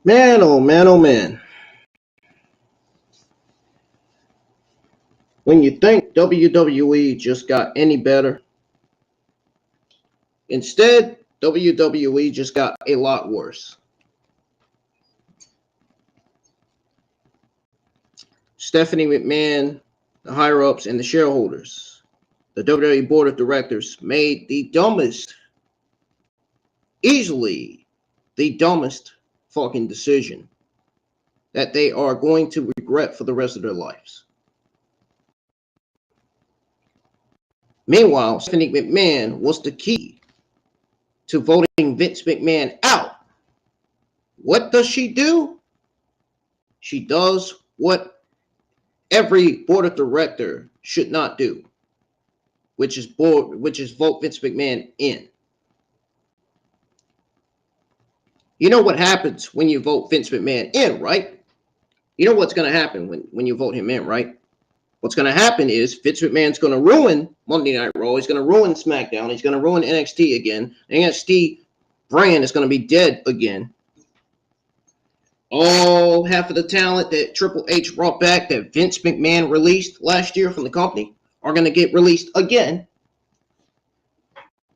Man, oh man, oh man. When you think WWE just got any better, instead, WWE just got a lot worse. Stephanie McMahon, the higher-ups, and the shareholders, the WWE board of directors made the dumbest, easily the dumbest fucking decision that they are going to regret for the rest of their lives. Meanwhile, Stephanie McMahon was the key to voting Vince McMahon out. What does she do? She does what every board of director should not do, which is vote Vince McMahon in. You know what happens when you vote Vince McMahon in, right? You know what's going to happen when you vote him in, right? What's going to happen is Vince McMahon's going to ruin Monday Night Raw. He's going to ruin SmackDown. He's going to ruin NXT again. The NXT brand is going to be dead again. All half of the talent that Triple H brought back that Vince McMahon released last year from the company are going to get released again.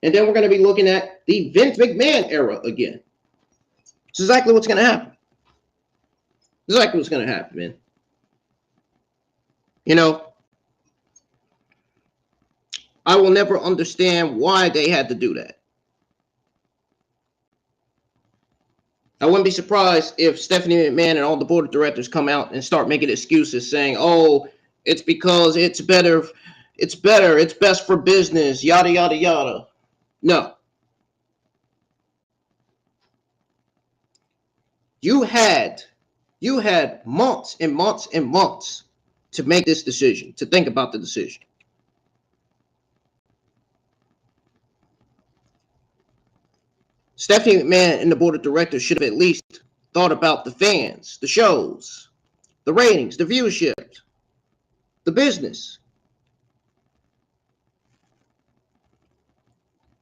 And then we're going to be looking at the Vince McMahon era again. It's exactly what's going to happen. Exactly what's going to happen, man. You know, I will never understand why they had to do that. I wouldn't be surprised if Stephanie McMahon and all the board of directors come out and start making excuses saying, oh, it's because it's better, it's best for business, yada, yada, yada. No. You had months and months and months to make this decision, to think about the decision. Stephanie McMahon and the board of directors should have at least thought about the fans, the shows, the ratings, the viewership, the business.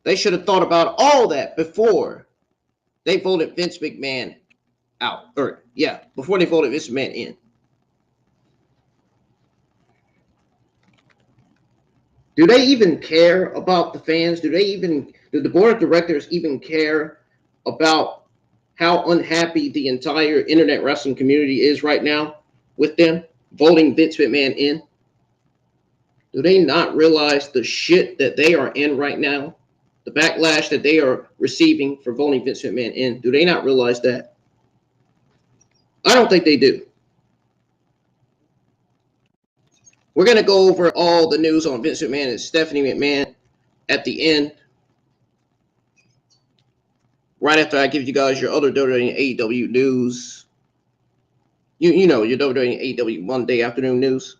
They should have thought about all that before they voted Vince McMahon out. Before they voted Vince McMahon in. Do they even care about the fans? Do the board of directors even care about how unhappy the entire internet wrestling community is right now with them voting Vince McMahon in? Do they not realize the shit that they are in right now? The backlash that they are receiving for voting Vince McMahon in? Do they not realize that? I don't think they do. We're going to go over all the news on Vince McMahon and Stephanie McMahon at the end. Right after I give you guys your other WWE and AEW news. You know, your WWE and AEW Monday afternoon news.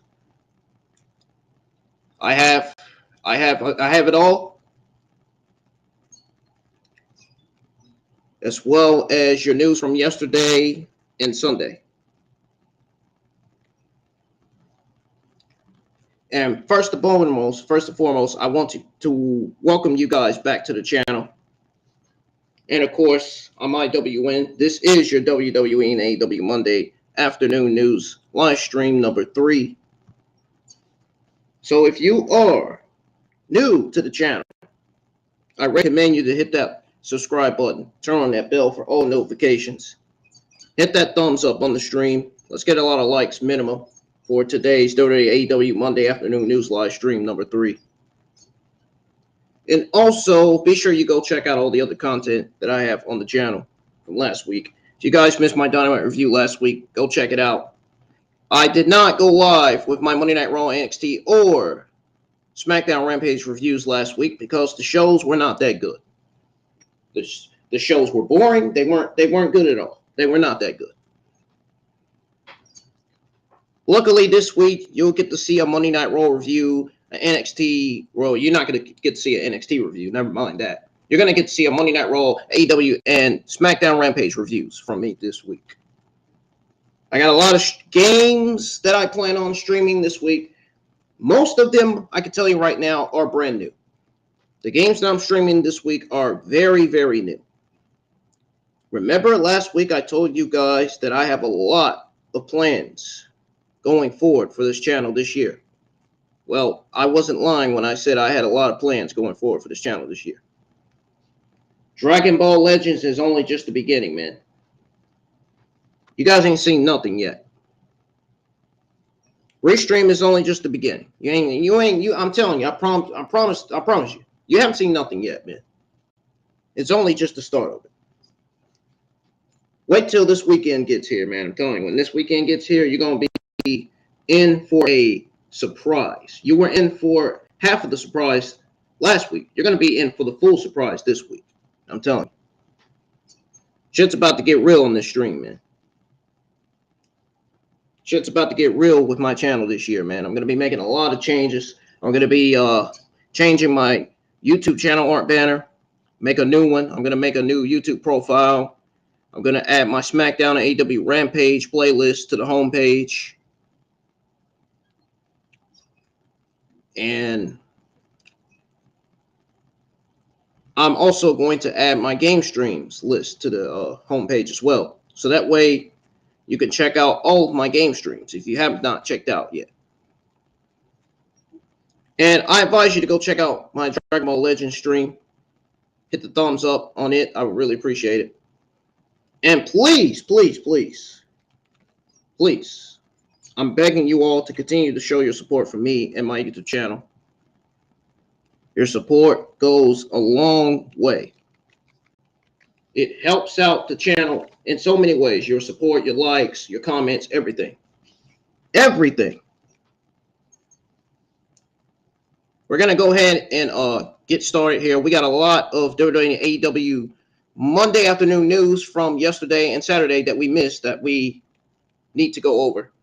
I have it all. As well as your news from yesterday and Sunday. And first and foremost, I want to welcome you guys back to the channel. And of course, on IWN, this is your WWE and AEW Monday afternoon news live stream number 3. So if you are new to the channel, I recommend you to hit that subscribe button, turn on that bell for all notifications, hit that thumbs up on the stream. Let's get a lot of likes minimum for today's WWE AEW Monday afternoon news live stream number 3. And also, be sure you go check out all the other content that I have on the channel from last week. If you guys missed my Dynamite review last week, go check it out. I did not go live with my Monday Night Raw, NXT, or SmackDown Rampage reviews last week because the shows were not that good. The shows were boring. They weren't good at all. They were not that good. Luckily, this week, you'll get to see a Monday Night Raw review, an NXT. Well, you're not going to get to see an NXT review. Never mind that. You're going to get to see a Monday Night Raw, AEW, and SmackDown Rampage reviews from me this week. I got a lot of games that I plan on streaming this week. Most of them, I can tell you right now, are brand new. The games that I'm streaming this week are very, very new. Remember last week I told you guys that I have a lot of plans going forward for this channel this year. Well, I wasn't lying when I said I had a lot of plans going forward for this channel this year. Dragon Ball Legends is only just the beginning, man. You guys ain't seen nothing yet. Restream is only just the beginning. I'm telling you, I promise you. You haven't seen nothing yet, man. It's only just the start of it. Wait till this weekend gets here, man. I'm telling you, when this weekend gets here, you're going to be in for a surprise. You were in for half of the surprise last week. You're going to be in for the full surprise this week. I'm telling you. Shit's about to get real on this stream, man. Shit's about to get real with my channel this year, man. I'm going to be making a lot of changes. I'm going to be changing my YouTube channel art banner, make a new one. I'm going to make a new YouTube profile. I'm going to add my SmackDown and AEW Rampage playlist to the homepage. And I'm also going to add my game streams list to the homepage as well. So that way you can check out all of my game streams if you have not checked out yet. And I advise you to go check out my Dragon Ball Legends stream. Hit the thumbs up on it. I would really appreciate it. And please, please, please, please, I'm begging you all to continue to show your support for me and my YouTube channel. Your support goes a long way. It helps out the channel in so many ways. Your support, your likes, your comments, everything. Everything. We're going to go ahead and get started here. We got a lot of WWE and AEW Monday afternoon news from yesterday and Saturday that we missed that we need to go over,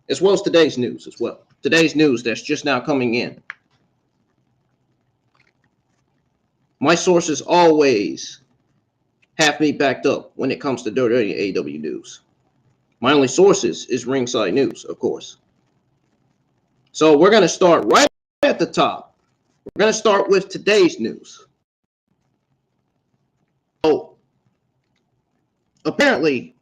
as well as today's news as well. Today's news that's just now coming in. My sources always have me backed up when it comes to WWE and AEW news. My only sources is Ringside News, of course. So we're going to start right at the top. We're going to start with today's news. Oh, apparently,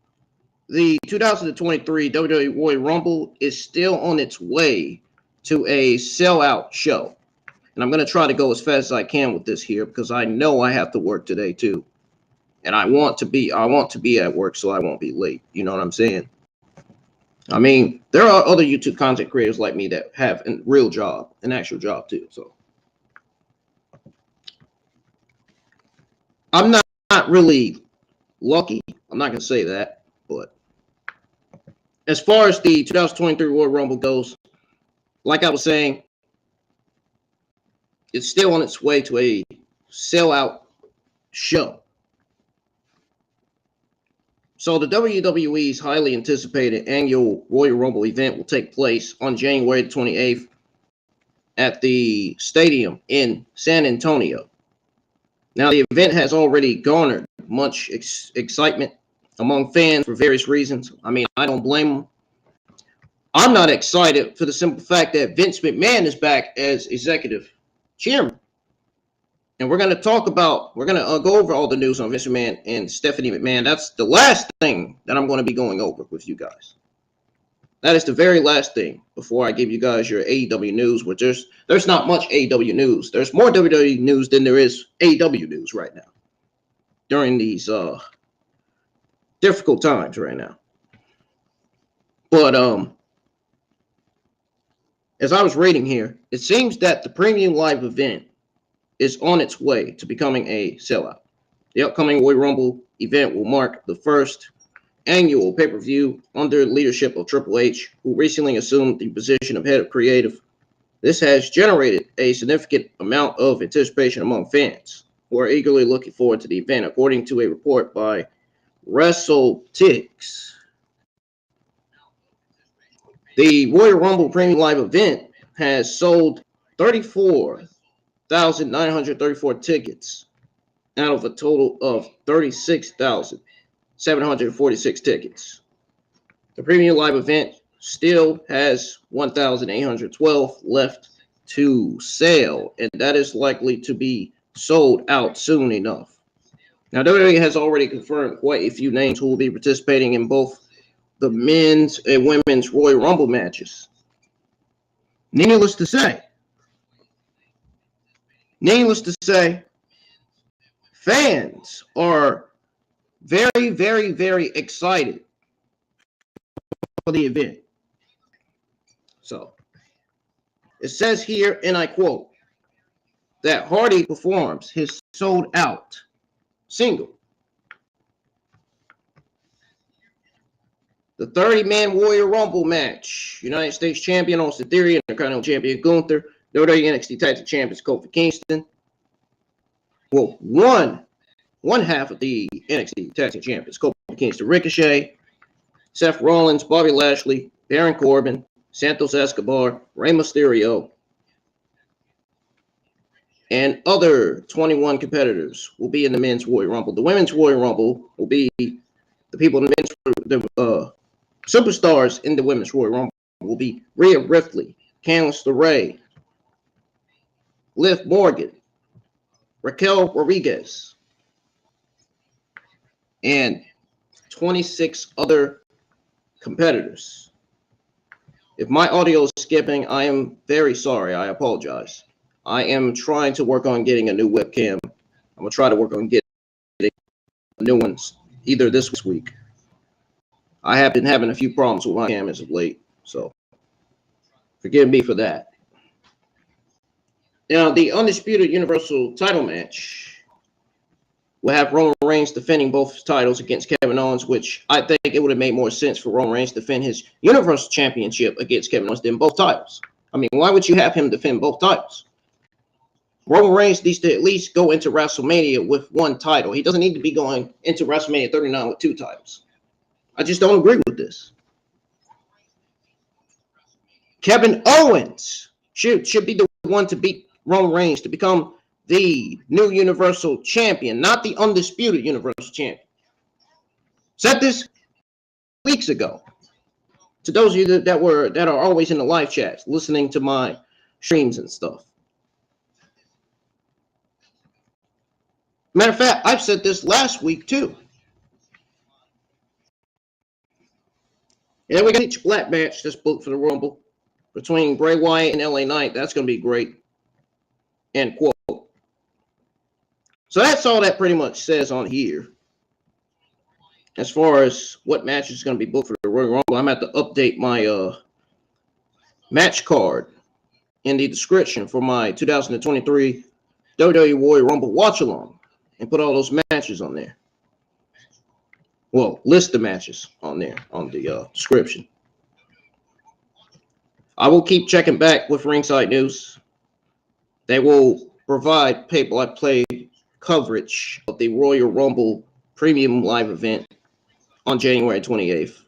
the 2023 WWE Royal Rumble is still on its way to a sellout show. And I'm going to try to go as fast as I can with this here because I know I have to work today too. And I want to be at work so I won't be late. You know what I'm saying? I mean, there are other YouTube content creators like me that have a real job, an actual job too. So I'm not really lucky. I'm not going to say that. But as far as the 2023 Royal Rumble goes, like I was saying, it's still on its way to a sellout show. So the WWE's highly anticipated annual Royal Rumble event will take place on January 28th at the stadium in San Antonio. Now, the event has already garnered much excitement among fans for various reasons. I mean, I don't blame them. I'm not excited for the simple fact that Vince McMahon is back as executive chairman. And we're going to go over all the news on Vince McMahon and Stephanie McMahon. That's the last thing that I'm going to be going over with you guys. That is the very last thing before I give you guys your AEW news, which there's not much AEW news. There's more WWE news than there is AEW news right now during these difficult times right now. But as I was reading here, it seems that the premium live event is on its way to becoming a sellout. The upcoming Royal Rumble event will mark the first annual pay-per-view under the leadership of Triple H, who recently assumed the position of head of creative. This has generated a significant amount of anticipation among fans, who are eagerly looking forward to the event, according to a report by WrestleTix. The Royal Rumble Premium Live event has sold 34,934 tickets out of a total of 36,746 tickets. The Premium Live event still has 1,812 left to sell, and that is likely to be sold out soon enough. Now, WWE has already confirmed quite a few names who will be participating in both the men's and women's Royal Rumble matches. Needless to say, fans are very, very, very excited for the event. So, it says here, and I quote, that Hardy performs his sold-out single. The 30-man Warrior Rumble match. United States Champion Austin Theory, Intercontinental Champion Gunther, WWE NXT Tag Team Champions Kofi Kingston. Well, one half of the NXT Tag Team Champions, Kofi Kingston, Ricochet, Seth Rollins, Bobby Lashley, Baron Corbin, Santos Escobar, Rey Mysterio, and other 21 competitors will be in the men's Royal Rumble. The women's Royal Rumble will be the people in the men's superstars in the women's Royal Rumble will be Rhea Ripley, Candice LeRae, Liv Morgan, Raquel Rodriguez, and 26 other competitors. If my audio is skipping, I am very sorry. I apologize. I am trying to work on getting a new webcam. I'm going to try to work on getting new ones either this week. I have been having a few problems with my cam as of late, so forgive me for that. Now, the Undisputed Universal title match will have Roman Reigns defending both titles against Kevin Owens, which I think it would have made more sense for Roman Reigns to defend his Universal Championship against Kevin Owens than both titles. I mean, why would you have him defend both titles? Roman Reigns needs to at least go into WrestleMania with one title. He doesn't need to be going into WrestleMania 39 with two titles. I just don't agree with this. Kevin Owens should be the one to beat Roman Reigns to become the new Universal Champion, not the Undisputed Universal Champion. Said this weeks ago. To those of you that are always in the live chats, listening to my streams and stuff. Matter of fact, I've said this last week too. And then we got each black match that's booked for the Rumble between Bray Wyatt and LA Knight. That's going to be great. End quote. So that's all that pretty much says on here. As far as what match is going to be booked for the Royal Rumble, I'm going to have to update my match card in the description for my 2023 WWE Royal Rumble watch along and put all those matches on there. Well, list the matches on there on the description. I will keep checking back with Ringside News. They will provide pay-by-play coverage of the Royal Rumble Premium Live event on January 28th.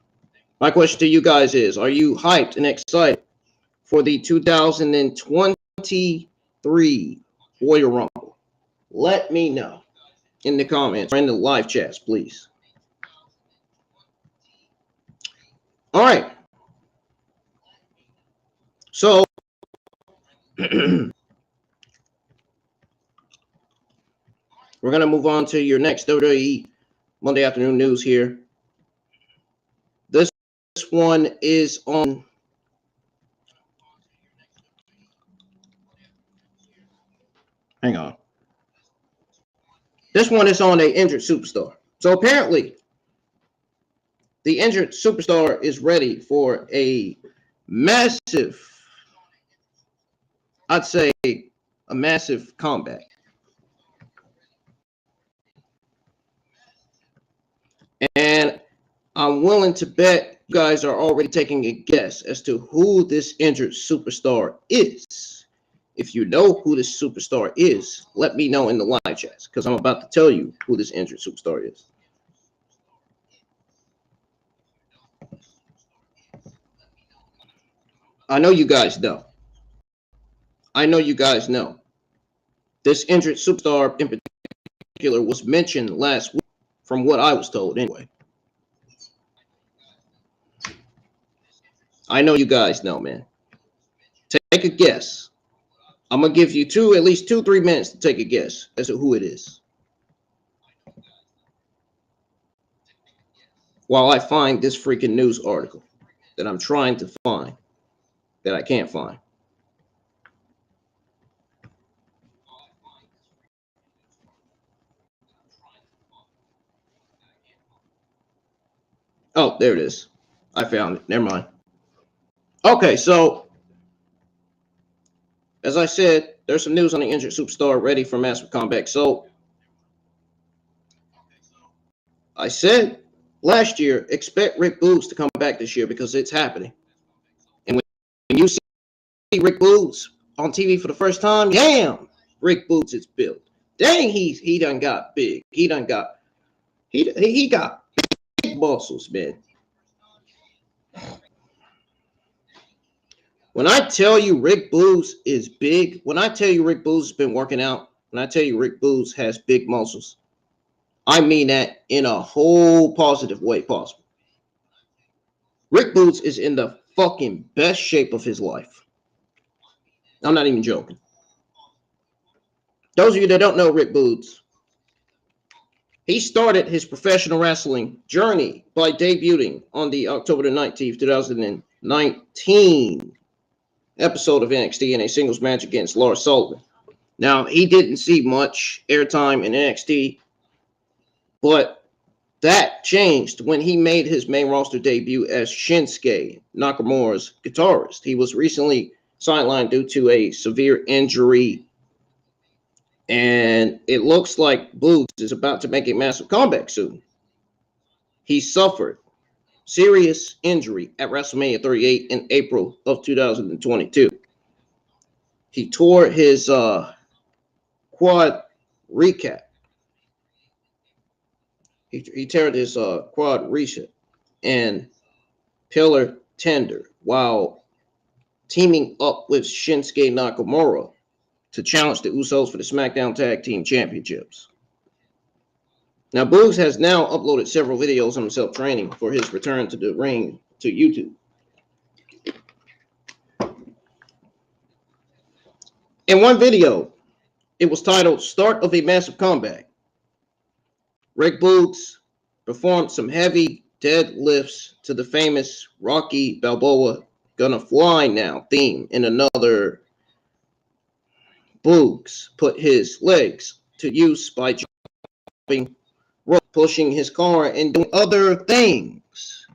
My question to you guys is, are you hyped and excited for the 2023 Royal Rumble? Let me know in the comments or in the live chats, please. All right. So, we're going to move on to your next WWE Monday afternoon news here. This one is on hang on. This one is on an injured superstar. So apparently, the injured superstar is ready for a massive, I'd say a massive comeback. And I'm willing to bet you guys are already taking a guess as to who this injured superstar is. If you know who this superstar is, let me know in the live chats, because I'm about to tell you who this injured superstar is. I know you guys know. I know you guys know. This injured superstar in particular was mentioned last week, from what I was told anyway. I know you guys know, man. Take a guess. I'm going to give you at least 2-3 minutes to take a guess as to who it is. while I find this freaking news article that I'm trying to find that I can't find. Oh, there it is. I found it. Never mind. Okay, so as I said, there's some news on the injured superstar ready for massive comeback. So I said last year, expect Rick Boogs to come back this year because it's happening. And when you see Rick Boogs on TV for the first time, damn, Rick Boogs is built. Dang, he done got big. He got big muscles, man. When I tell you Rick Boogs is big, when I tell you Rick Boogs has been working out, when I tell you Rick Boogs has big muscles, I mean that in a whole positive way possible. Rick Boogs is in the fucking best shape of his life. I'm not even joking. Those of you that don't know Rick Boogs, he started his professional wrestling journey by debuting on the October the 19th, 2019 episode of NXT in a singles match against Lars Sullivan. Now, he didn't see much airtime in NXT, but that changed when he made his main roster debut as Shinsuke Nakamura's guitarist. He was recently sidelined due to a severe injury, and it looks like Boogs is about to make a massive comeback soon. He suffered serious injury at WrestleMania 38 in April of 2022. He tore his quad recap. He teared his quad recap and pillar tender while teaming up with Shinsuke Nakamura to challenge the Usos for the SmackDown Tag Team Championships. Now, Boogs has now uploaded several videos on himself training for his return to the ring to YouTube. In one video, it was titled Start of a Massive Comeback. Rick Boogs performed some heavy deadlifts to the famous Rocky Balboa Gonna Fly Now theme in another. Boogs put his legs to use by jumping, pushing his car, and doing other things.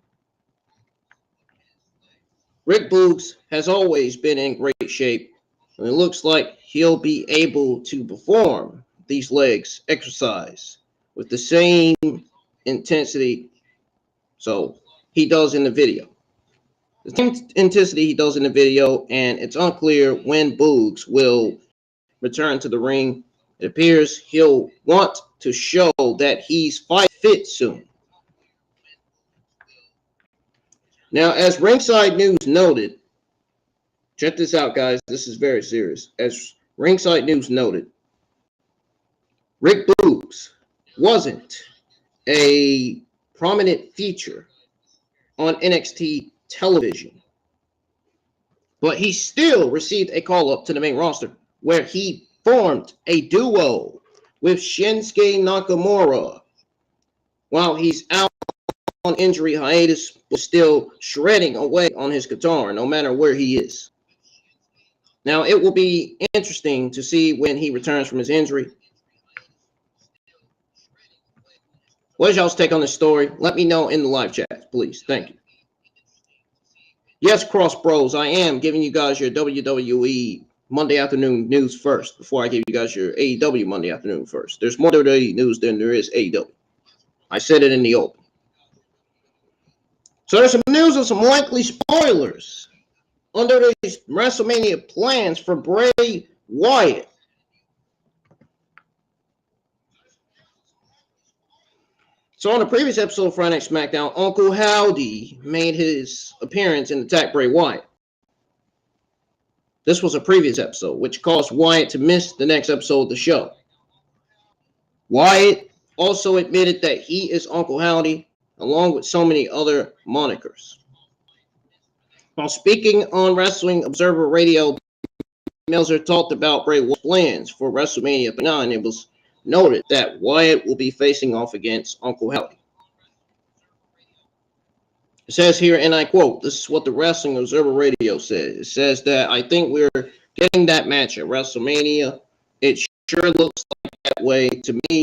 Rick Boogs has always been in great shape, and it looks like he'll be able to perform these legs exercise with the same intensity so he does in the video. The same intensity he does in the video, and it's unclear when Boogs will return to the ring. It appears he'll want to show that he's fight fit soon. Now, as Ringside News noted, check this out, guys. This is very serious. As Ringside News noted, Rick Boogs wasn't a prominent feature on NXT television, but he still received a call-up to the main roster where he formed a duo with Shinsuke Nakamura while he's out on injury hiatus, but still shredding away on his guitar no matter where he is. Now, it will be interesting to see when he returns from his injury. What is y'all's take on this story? Let me know in the live chat, please. Thank you. Yes, Cross Bros, I am giving you guys your WWE Monday afternoon news first before I give you guys your AEW Monday afternoon first. There's more WWE news than there is AEW. I said it in the open. So there's some news and some likely spoilers under these WrestleMania plans for Bray Wyatt. So on the previous episode of Friday Night SmackDown, Uncle Howdy made his appearance and attacked Bray Wyatt. This was a previous episode, which caused Wyatt to miss the next episode of the show. Wyatt also admitted that he is Uncle Howdy, along with so many other monikers. While speaking on Wrestling Observer Radio, Meltzer talked about Bray Wyatt's plans for WrestleMania 39. It was noted that Wyatt will be facing off against Uncle Howdy. It says here, and I quote, this is what the Wrestling Observer Radio says. It says that I think we're getting that match at WrestleMania. It sure looks like that way to me.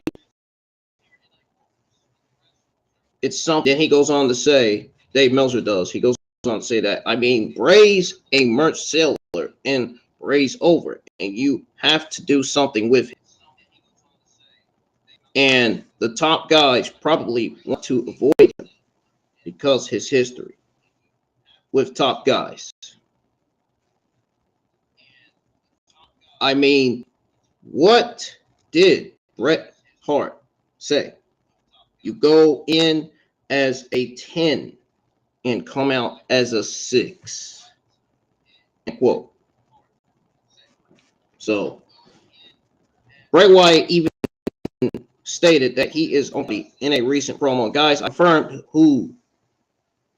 It's something. Then he goes on to say, Dave Meltzer does. He goes on to say that, I mean, Bray's a merch seller and Bray's over, and you have to do something with it. And the top guys probably want to avoid him because his history with top guys. I mean, what did Bret Hart say? You go in as a 10 and come out as a 6. Quote. So, Bray Wyatt even stated that he is only in a recent promo. Guys, I confirmed who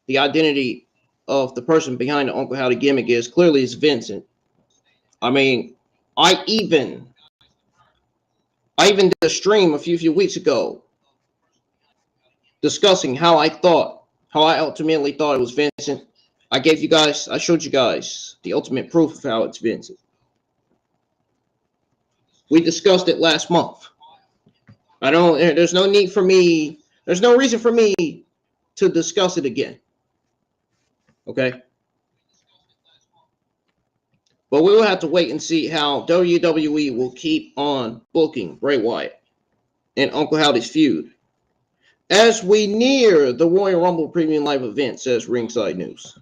the identity of the person behind the Uncle Howdy gimmick is. Clearly, it's Vincent. I mean, I even did a stream a few weeks ago discussing how I ultimately thought it was Vincent. I showed you guys the ultimate proof of how it's Vincent. We discussed it last month. There's no reason for me to discuss it again. Okay? But we will have to wait and see how WWE will keep on booking Bray Wyatt and Uncle Howdy's feud as we near the Royal Rumble Premium Live event, says Ringside News.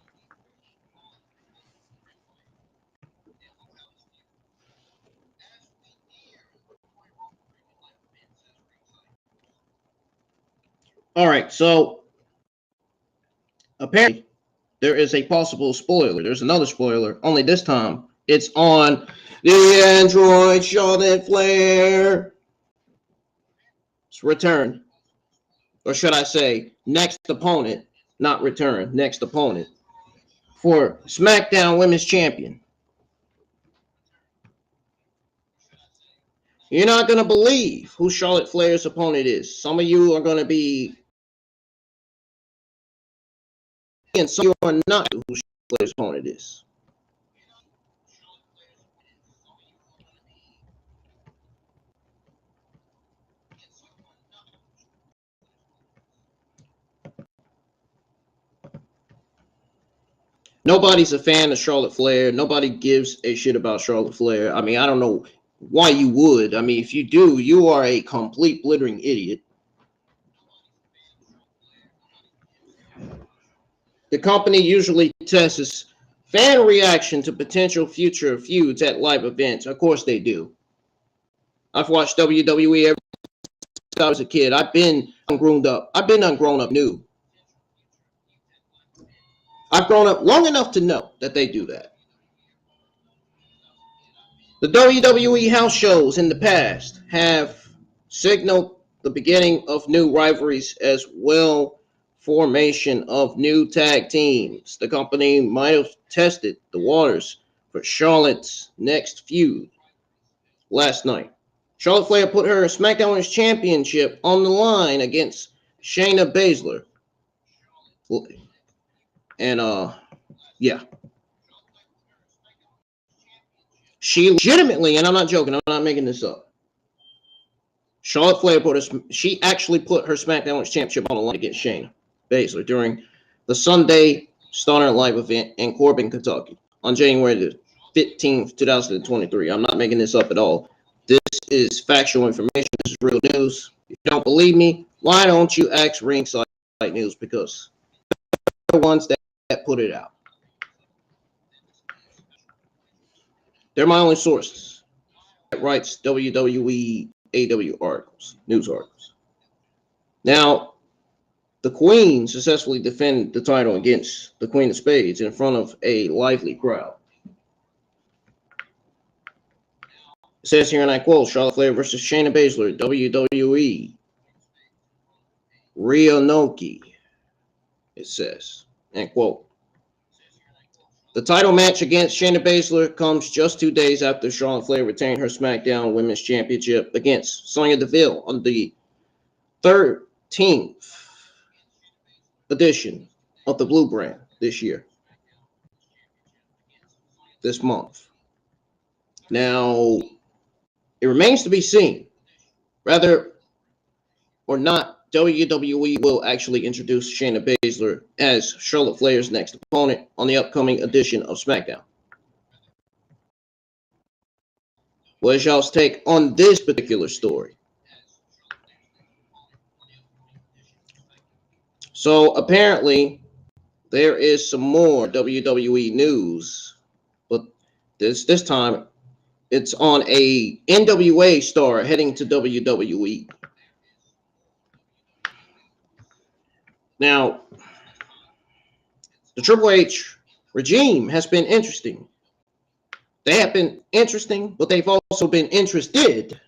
All right, so apparently there is a possible spoiler. There's another spoiler, only this time it's on the Android Charlotte Flair's return. Or should I say, next opponent, not return, next opponent for SmackDown Women's Champion. You're not going to believe who Charlotte Flair's opponent is. Some of you are going to be, and some of you are not who Charlotte Flair's opponent is. Nobody's a fan of Charlotte Flair. Nobody gives a shit about Charlotte Flair. I mean, I don't know why you would. I mean, if you do, you are a complete blithering idiot. The company usually tests fan reaction to potential future feuds at live events. Of course they do. I've watched WWE ever since I was a kid. I've been ungrown up new. I've grown up long enough to know that they do that. The WWE house shows in the past have signaled the beginning of new rivalries as well formation of new tag teams. The company might have tested the waters for Charlotte's next feud last night. Charlotte Flair put her SmackDown Women's Championship on the line against Shayna Baszler. And yeah. She legitimately, and I'm not joking, I'm not making this up. Charlotte Flair she actually put her SmackDown Women's Championship on the line against Shayna Baszler during the Sunday Starter Live event in Corbin, Kentucky on January the 15th, 2023. I'm not making this up at all. This is factual information. This is real news. If you don't believe me, why don't you ask Ringside News? Because they're the ones that put it out. They're my only sources. That writes WWE AEW articles, news articles. Now, the Queen successfully defended the title against the Queen of Spades in front of a lively crowd. It says here, and I quote, Charlotte Flair versus Shayna Baszler, WWE Ryonoki, it says, end quote. The title match against Shayna Baszler comes just 2 days after Charlotte Flair retained her SmackDown Women's Championship against Sonya Deville on the 13th edition of the blue brand this year, this month. Now, it remains to be seen whether or not WWE will actually introduce Shayna Baszler as Charlotte Flair's next opponent on the upcoming edition of SmackDown. What is y'all's take on this particular story? So apparently there is some more WWE news, but this time it's on a NWA star heading to WWE. Now, the Triple H regime has been interesting. They have been interesting, but they've also been interested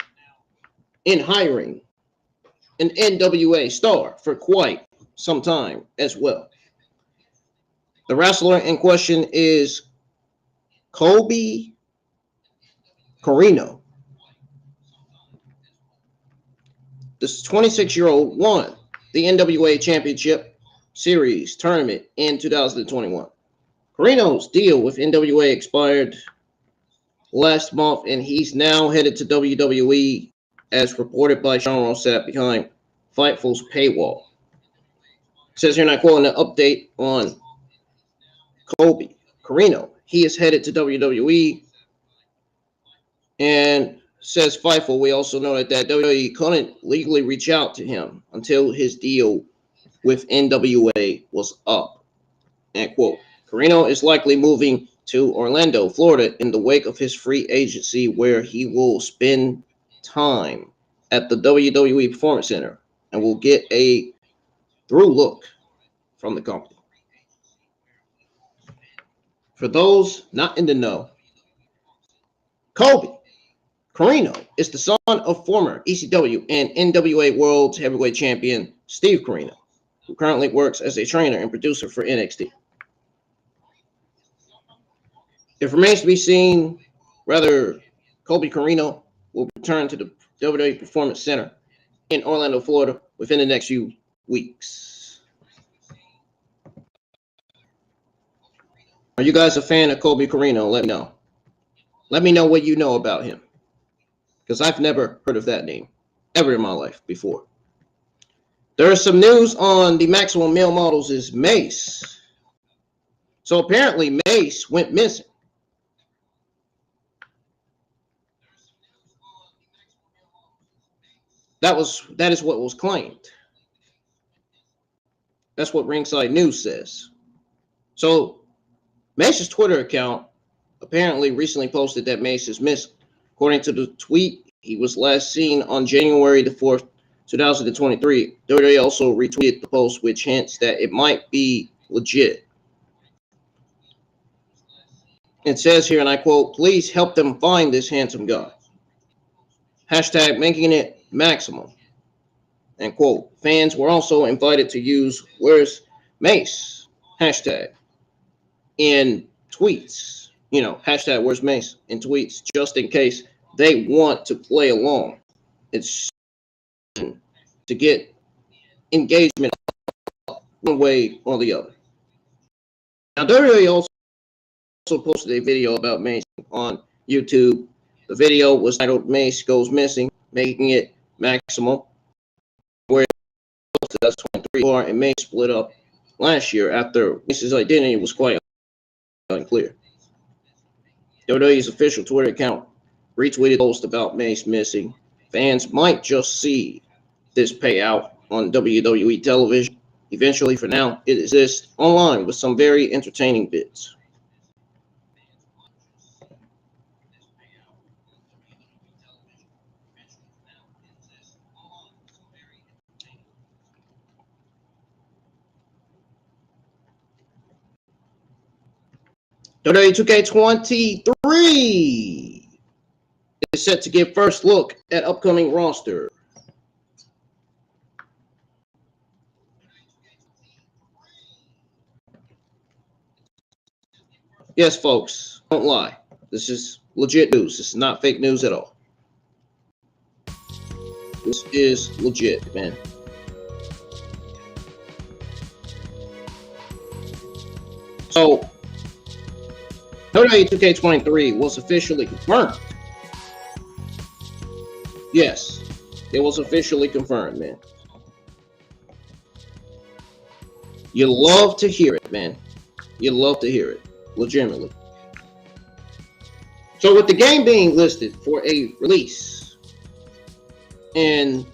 in hiring an NWA star for quite some time as well. The wrestler in question is Colby Corino. This 26-year-old won the NWA Championship Series tournament in 2021. Corino's deal with NWA expired last month, and he's now headed to WWE, as reported by Sean Ross Sapp behind Fightful's paywall. It says here, and I quote, an update on Colby Corino. He is headed to WWE, and says Fightful, we also noted that WWE couldn't legally reach out to him until his deal with NWA was up. End quote. Corino is likely moving to Orlando, Florida, in the wake of his free agency, where he will spend time at the WWE Performance Center and will get a through look from the company. For those not in the know, Colby Corino is the son of former ECW and NWA World Heavyweight Champion Steve Corino, who currently works as a trainer and producer for NXT. It remains to be seen whether Colby Corino will return to the WWE Performance Center in Orlando, Florida, within the next few weeks. Are you guys a fan of Colby Corino? Let me know. Let me know what you know about him, because I've never heard of that name ever in my life before. There is some news on the Maximum Male Models' Mace. So apparently Mace went missing. That is what was claimed. That's what Ringside News says. So Mace's Twitter account apparently recently posted that Mace is missing. According to the tweet, he was last seen on January the 4th, 2023. WWE also retweeted the post, which hints that it might be legit. It says here, and I quote, please help them find this handsome guy. Hashtag making it maximum. And quote, fans were also invited to use where's Mace hashtag in tweets. You know, hashtag where's Mace in tweets, just in case they want to play along. It's to get engagement one way or the other. Now, WWE also posted a video about Mace on YouTube. The video was titled Mace Goes Missing, Making It Maximum, where 2023 and Mace split up last year after Mace's identity was quite unclear. WWE's official Twitter account retweeted a post about Mace missing. Fans might just see this payout on WWE television. Eventually, for now, it exists online with some very entertaining bits. WWE 2K23 is set to give first look at upcoming roster. Yes, folks, don't lie. This is legit news. This is not fake news at all. This is legit, man. So, WWE 2K23 was officially confirmed. Yes, it was officially confirmed, man. You love to hear it, man. You love to hear it, legitimately. So with the game being listed for a release in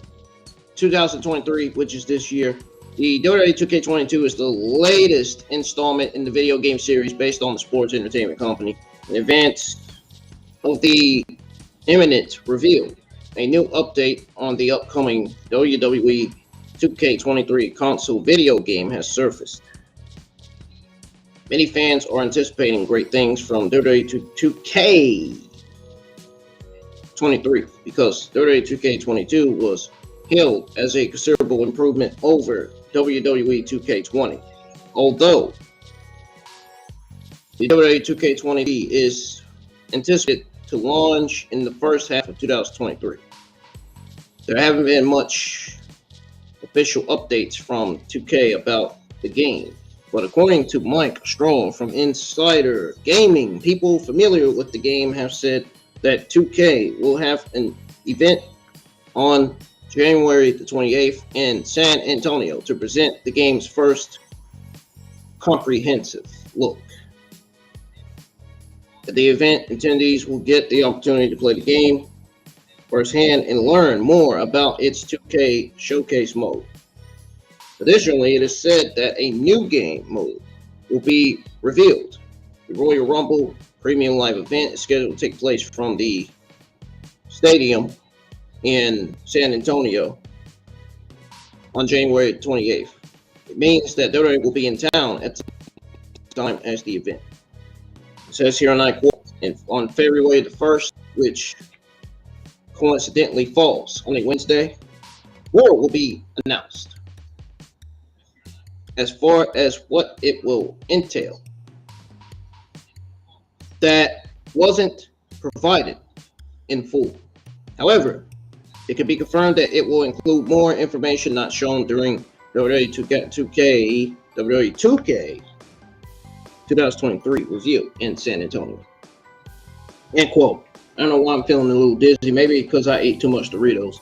2023, which is this year, the WWE 2K22 is the latest installment in the video game series based on the sports entertainment company. In advance of the imminent reveal, a new update on the upcoming WWE 2K23 console video game has surfaced. Many fans are anticipating great things from WWE 2K23 because WWE 2K22 was hailed as a considerable improvement over WWE 2K20. Although the WWE 2K20 is anticipated to launch in the first half of 2023. There haven't been much official updates from 2K about the game, but according to Mike Strong from Insider Gaming, people familiar with the game have said that 2K will have an event on January the 28th in San Antonio to present the game's first comprehensive look. At the event, attendees will get the opportunity to play the game firsthand and learn more about its 2K showcase mode. Additionally, it is said that a new game mode will be revealed. The Royal Rumble Premium Live event is scheduled to take place from the stadium in San Antonio on January 28th. It means that WWE will be in town at the time as the event. It says here, and I quote, on February the 1st, which coincidentally falls on a Wednesday, more will be announced. As far as what it will entail, that wasn't provided in full. However, it can be confirmed that it will include more information not shown during WWE 2K 2023 review in San Antonio. End quote. I don't know why I'm feeling a little dizzy. Maybe because I ate too much Doritos.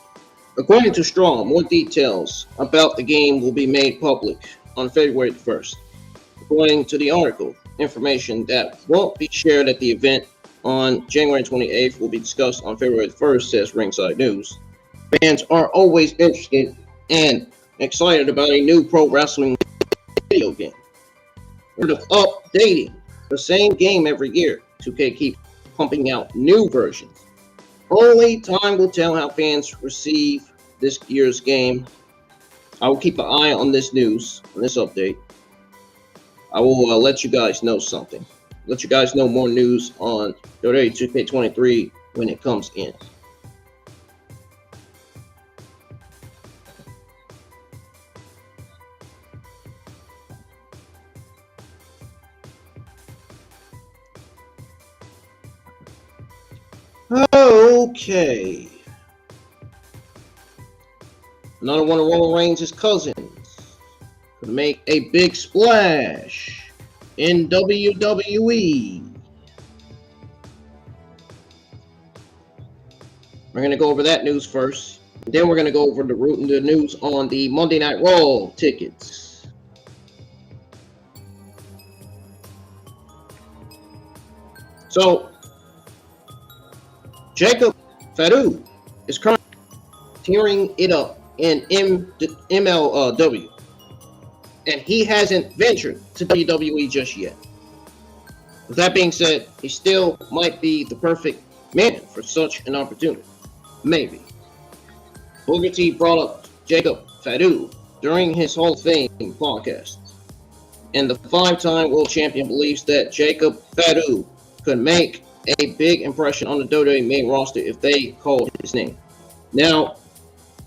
According to Strong, more details about the game will be made public on February 1st. According to the article, information that won't be shared at the event on January 28th will be discussed on February 1st, says Ringside News. Fans are always interested and excited about a new pro wrestling video game. Instead of updating the same game every year, 2K keeps pumping out new versions. Only time will tell how fans receive this year's game. I will keep an eye on this news, on this update. I will let you guys know something. Let you guys know more news on WWE 2K23 when it comes in. Okay. Another one of Roman Reigns' cousins could make a big splash in WWE. We're going to go over that news first. Then we're going to go over the news on the Monday Night Raw tickets. So, Jacob Fatu is currently tearing it up in MLW, and he hasn't ventured to WWE just yet. With that being said, he still might be the perfect man for such an opportunity. Maybe. Booker T brought up Jacob Fatu during his Hall of Fame podcast, and the 5-time world champion believes that Jacob Fatu could make a big impression on the WWE main roster if they called his name. Now,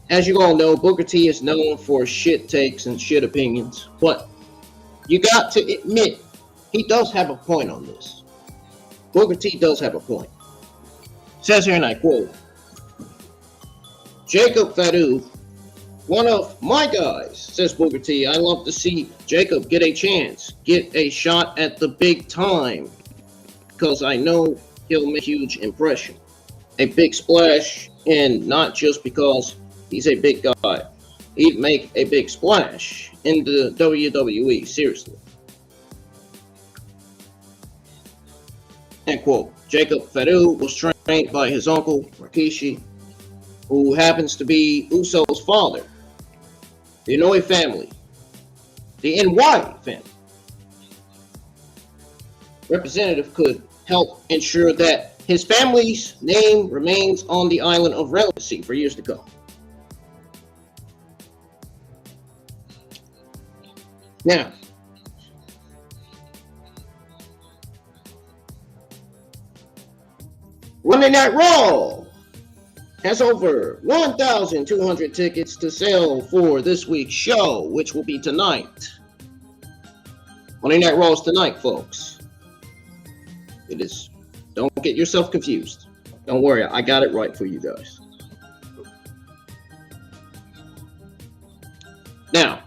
as you all know, Booker T is known for shit takes and shit opinions, but you got to admit, he does have a point on this. Booker T does have a point. It says here, and I quote, Jacob Fatu One of my guys, says Booker T. I love to see Jacob get a chance, get a shot at the big time, because I know he'll make a huge impression. A big splash, and not just because he's a big guy. He'd make a big splash in the WWE, seriously. End quote. Jacob Fatu was trained by his uncle, Rikishi, who happens to be Uso's father. The Inoue family. The NY family. Representative could help ensure that his family's name remains on the island of relevancy for years to come. Now, Monday Night Raw has over 1,200 tickets to sell for this week's show, which will be tonight. Monday Night Raw is tonight, folks. It is. Don't get yourself confused. Don't worry, I got it right for you guys. Now,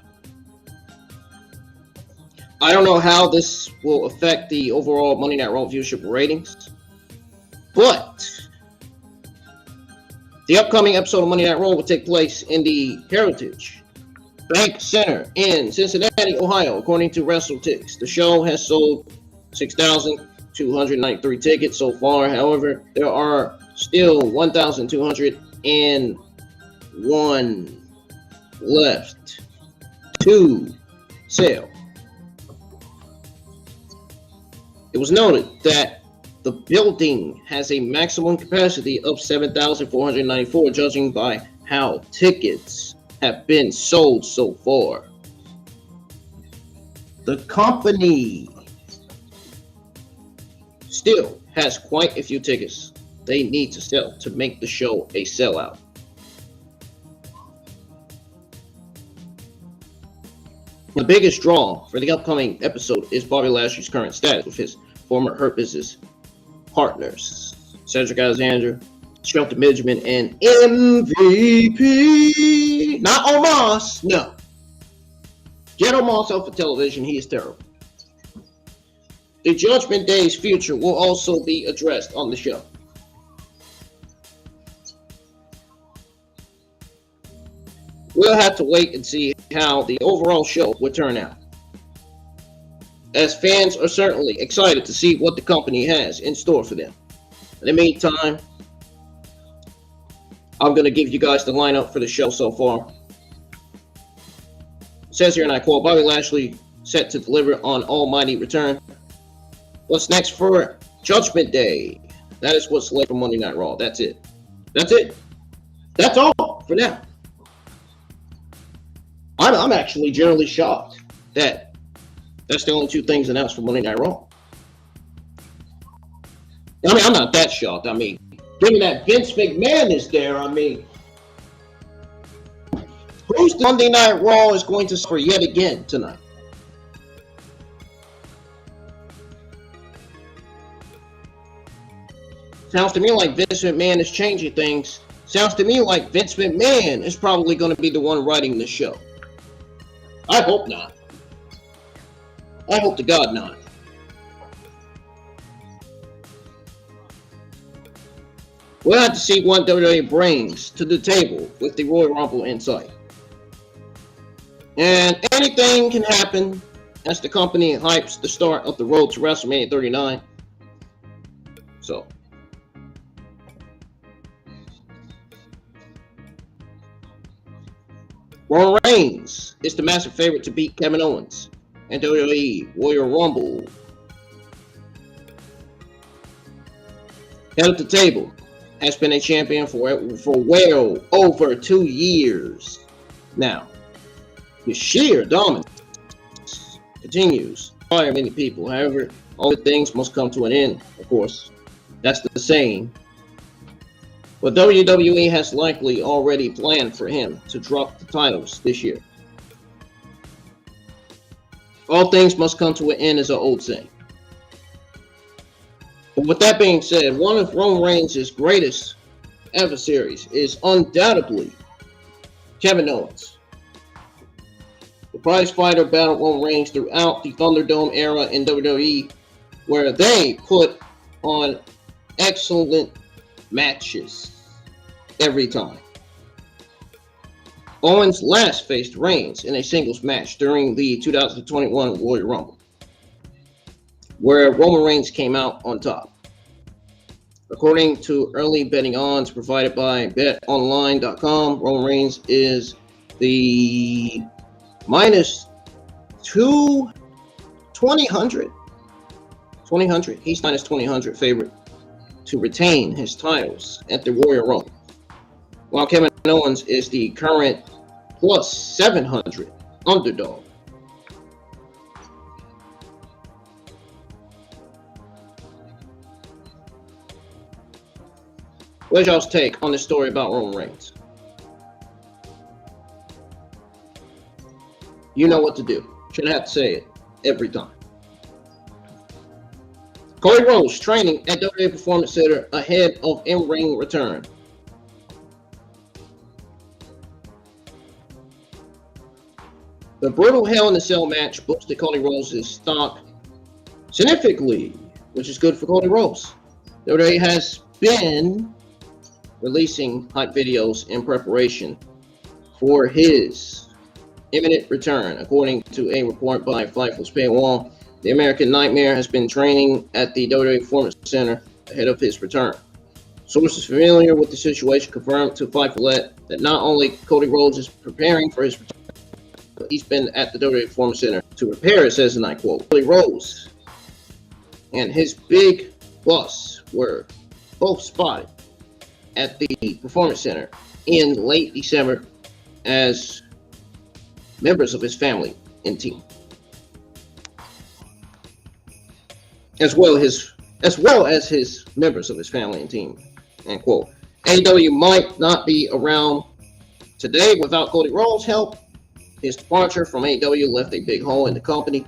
I don't know how this will affect the overall Monday Night Raw viewership ratings, but the upcoming episode of Monday Night Raw will take place in the Heritage Bank Center in Cincinnati, Ohio, according to WrestleTix. The show has sold 6,293 tickets so far. However, there are still 1,201 left to sell. It was noted that the building has a maximum capacity of 7,494, judging by how tickets have been sold so far. The company still has quite a few tickets they need to sell to make the show a sellout. The biggest draw for the upcoming episode is Bobby Lashley's current status with his former Hurt Business partners, Cedric Alexander, Shelton Benjamin, and MVP. Not Omos, no. Get Omos off of television, he is terrible. The Judgment Day's future will also be addressed on the show. We'll have to wait and see how the overall show will turn out, as fans are certainly excited to see what the company has in store for them. In the meantime, I'm going to give you guys the lineup for the show so far. It says here, and I quote, Bobby Lashley set to deliver on Almighty Return. What's next for Judgment Day? That is what's left for Monday Night Raw. That's it. That's it. That's all for now. I'm actually generally shocked that that's the only two things announced for Monday Night Raw. I mean, I'm not that shocked. I mean, given that Vince McMahon is there, I mean, who's the Monday Night Raw is going to suffer yet again tonight? Sounds to me like Vince McMahon is changing things. Sounds to me like Vince McMahon is probably going to be the one writing the show. I hope not. I hope to God not. We'll have to see what WWE brings to the table with the Royal Rumble in sight. And anything can happen as the company hypes the start of the road to WrestleMania 39. So, Roman Reigns is the massive favorite to beat Kevin Owens and WWE Royal Rumble. Head of the table has been a champion for well over 2 years now. His sheer dominance continues to inspire many people. However, all things must come to an end, of course. That's the saying. But WWE has likely already planned for him to drop the titles this year. All things must come to an end is an old saying. But with that being said, one of Roman Reigns' greatest adversaries is undoubtedly Kevin Owens. The prize fighter battled Roman Reigns throughout the Thunderdome era in WWE, where they put on excellent matches every time. Owens last faced Reigns in a singles match during the 2021 Royal Rumble, where Roman Reigns came out on top. According to early betting odds provided by BetOnline.com, Roman Reigns is the minus 2000. He's minus 2000 favorite to retain his titles at the Royal Rumble, while Kevin Owens is the current plus 700 underdog. What's y'all's take on this story about Roman Reigns? You know what to do. Shouldn't have to say it every time. Cody Rhodes training at WWE Performance Center ahead of in-ring return. The brutal Hell in a Cell match boosted Cody Rhodes' stock significantly, which is good for Cody Rhodes. WWE has been releasing hype videos in preparation for his imminent return. According to a report by Fightful's Paywall, the American Nightmare has been training at the WWE Performance Center ahead of his return. Sources familiar with the situation confirmed to Fightful that not only Cody Rhodes is preparing for his return, but he's been at the WWE Performance Center to prepare, it says, and I quote, Cody Rhodes and his big boss were both spotted at the Performance Center in late December as members of his family and team, as well as his members of his family and team, end quote. AEW might not be around today without Cody Rhodes' help. His departure from AEW left a big hole in the company,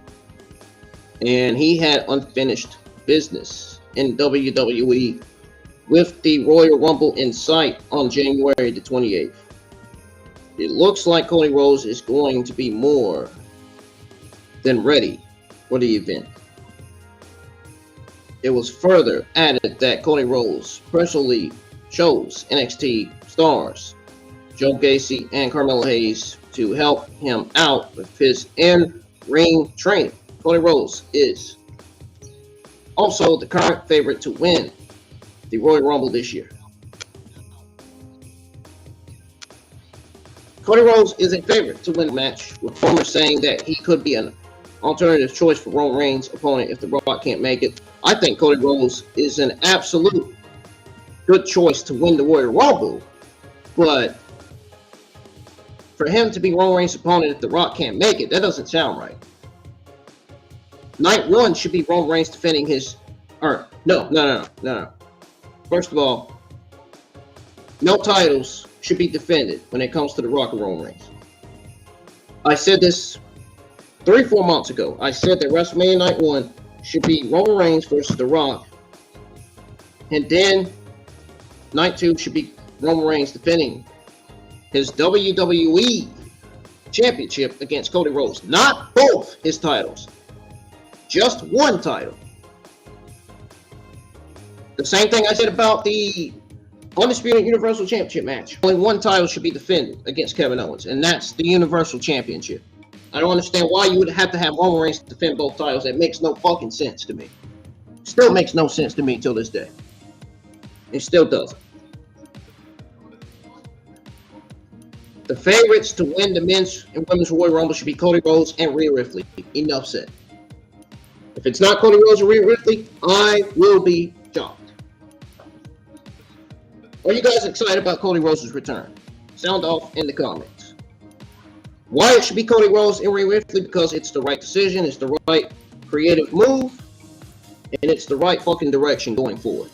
and he had unfinished business in WWE with the Royal Rumble in sight on January the 28th. It looks like Cody Rhodes is going to be more than ready for the event. It was further added that Cody Rhodes personally chose NXT stars Joe Gacy and Carmelo Hayes to help him out with his in-ring training. Cody Rhodes is also the current favorite to win the Royal Rumble this year. Cody Rhodes is a favorite to win the match, with rumors saying that he could be an alternative choice for Roman Reigns' opponent if The Rock can't make it. I think Cody Rhodes is an absolute good choice to win the Royal Rumble, but for him to be Roman Reigns' opponent if The Rock can't make it, that doesn't sound right. Night one should be Roman Reigns defending his... No. First of all, no titles should be defended when it comes to The Rock and Roman Reigns. I said this 3-4 months ago. I said that WrestleMania Night 1 should be Roman Reigns versus The Rock. And then Night 2 should be Roman Reigns defending his WWE Championship against Cody Rhodes. Not both his titles. Just one title. The same thing I said about the Undisputed Universal Championship match. Only one title should be defended against Kevin Owens, and that's the Universal Championship. I don't understand why you would have to have Roman Reigns defend both titles. That makes no fucking sense to me. Still makes no sense to me till this day. It still doesn't. The favorites to win the men's and women's Royal Rumble should be Cody Rhodes and Rhea Ripley. Enough said. If it's not Cody Rhodes or Rhea Ripley, I will be shocked. Are you guys excited about Cody Rhodes' return? Sound off in the comments. Why it should be Cody Rhodes and Rhea Ripley? Because it's the right decision, it's the right creative move, and it's the right fucking direction going forward.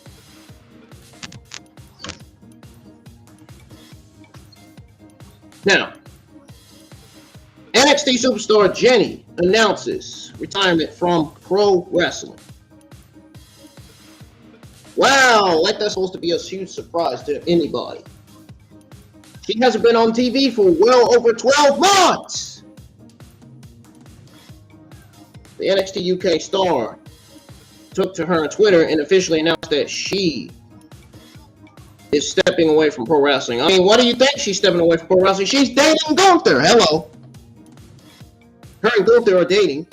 Now, NXT superstar Jenny announces retirement from pro wrestling. Wow, like that's supposed to be a huge surprise to anybody. She hasn't been on TV for well over 12 months. The NXT UK star took to her Twitter and officially announced that she is stepping away from pro wrestling. I mean, what do you think she's stepping away from pro wrestling? She's dating Gunther. Hello. Her and Gunther are dating.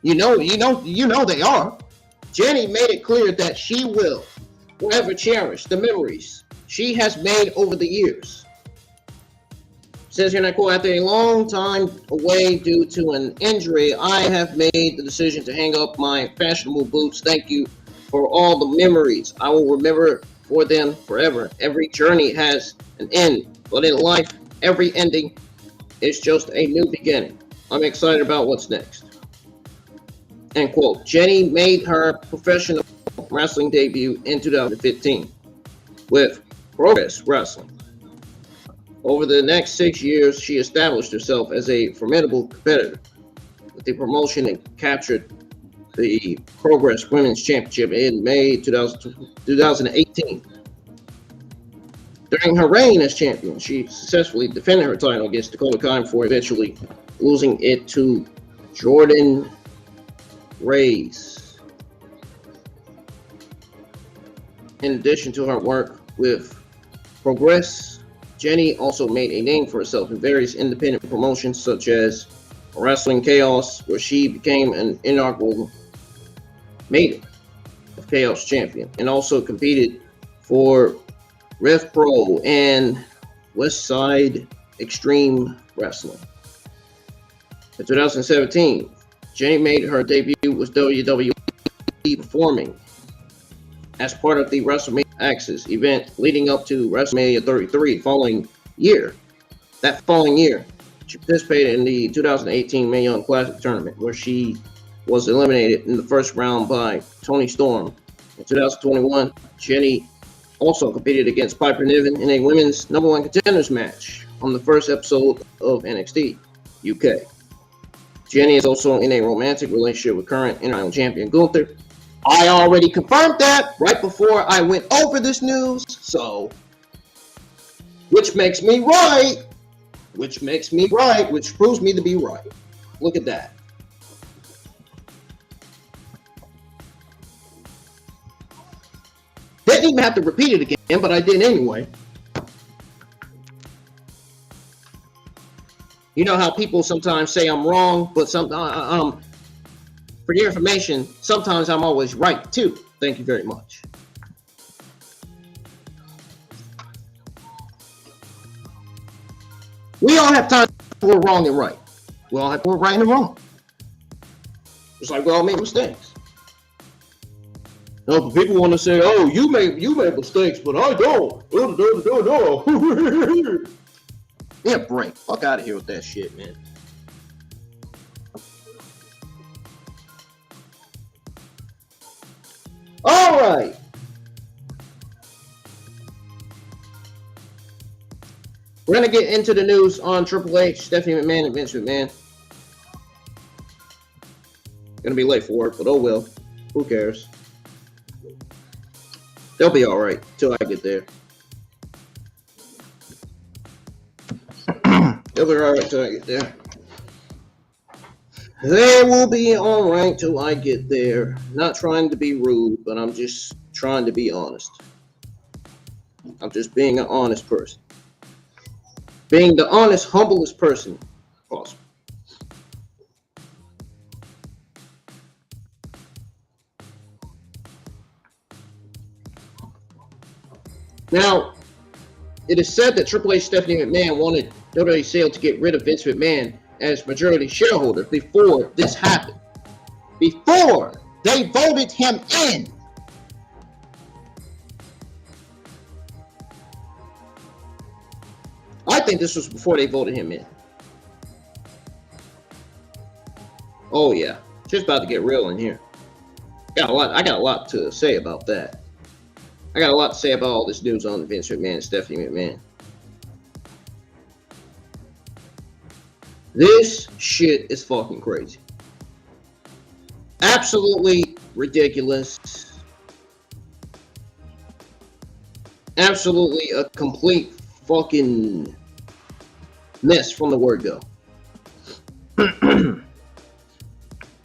You know they are. Jenny made it clear that she will forever cherish the memories she has made over the years. Says here, and I quote, after a long time away due to an injury, I have made the decision to hang up my fashionable boots. Thank you for all the memories. I will remember for them forever. Every journey has an end, but in life, every ending is just a new beginning. I'm excited about what's next. End quote. Jenny made her professional wrestling debut in 2015 with Progress Wrestling. Over the next 6 years, she established herself as a formidable competitor with the promotion and captured the Progress Women's Championship in May 2018. During her reign as champion, she successfully defended her title against Dakota Kai before eventually losing it to Jordan Reyes. In addition to her work with Progress, Jenny also made a name for herself in various independent promotions such as Wrestling Chaos, where she became an inaugural Maiden of Chaos champion, and also competed for Rev Pro and Westside Extreme Wrestling. In 2017, Jenny made her debut with WWE, performing as part of the WrestleMania Access event leading up to WrestleMania 33. That following year, she participated in the 2018 Mae Young Classic tournament, where she was eliminated in the first round by Toni Storm. In 2021, Jenny also competed against Piper Niven in a women's number one contenders match on the first episode of NXT UK. Jenny is also in a romantic relationship with current International Champion Gunther. I already confirmed that right before I went over this news, so which makes me right, which proves me to be right. Look at that. Didn't even have to repeat it again, but I did anyway. You know how people sometimes say I'm wrong, but for your information, sometimes I'm always right too. Thank you very much. We all have times we're wrong and right. We all have we're right and wrong. Just like we all make mistakes. No, people want to say, "Oh, you made mistakes, but I don't." Yeah, break. Fuck out of here with that shit, man. All right. We're going to get into the news on Triple H, Stephanie McMahon, and Vince McMahon. Going to be late for work, but oh well. Who cares? They'll be all right till I get there. They'll be all right till I get there. They will be all right till I get there. Not trying to be rude, but I'm just trying to be honest. I'm just being an honest person. Being the honest, humblest person possible. Now, it is said that Triple H Stephanie McMahon wanted WWE Sale to get rid of Vince McMahon as majority shareholder before this happened. Before they voted him in. I think this was before they voted him in. Oh yeah, just about to get real in here. I got a lot to say about that. I got a lot to say about all this news on Vince McMahon and Stephanie McMahon. This shit is fucking crazy. Absolutely ridiculous. Absolutely a complete fucking mess from the word go.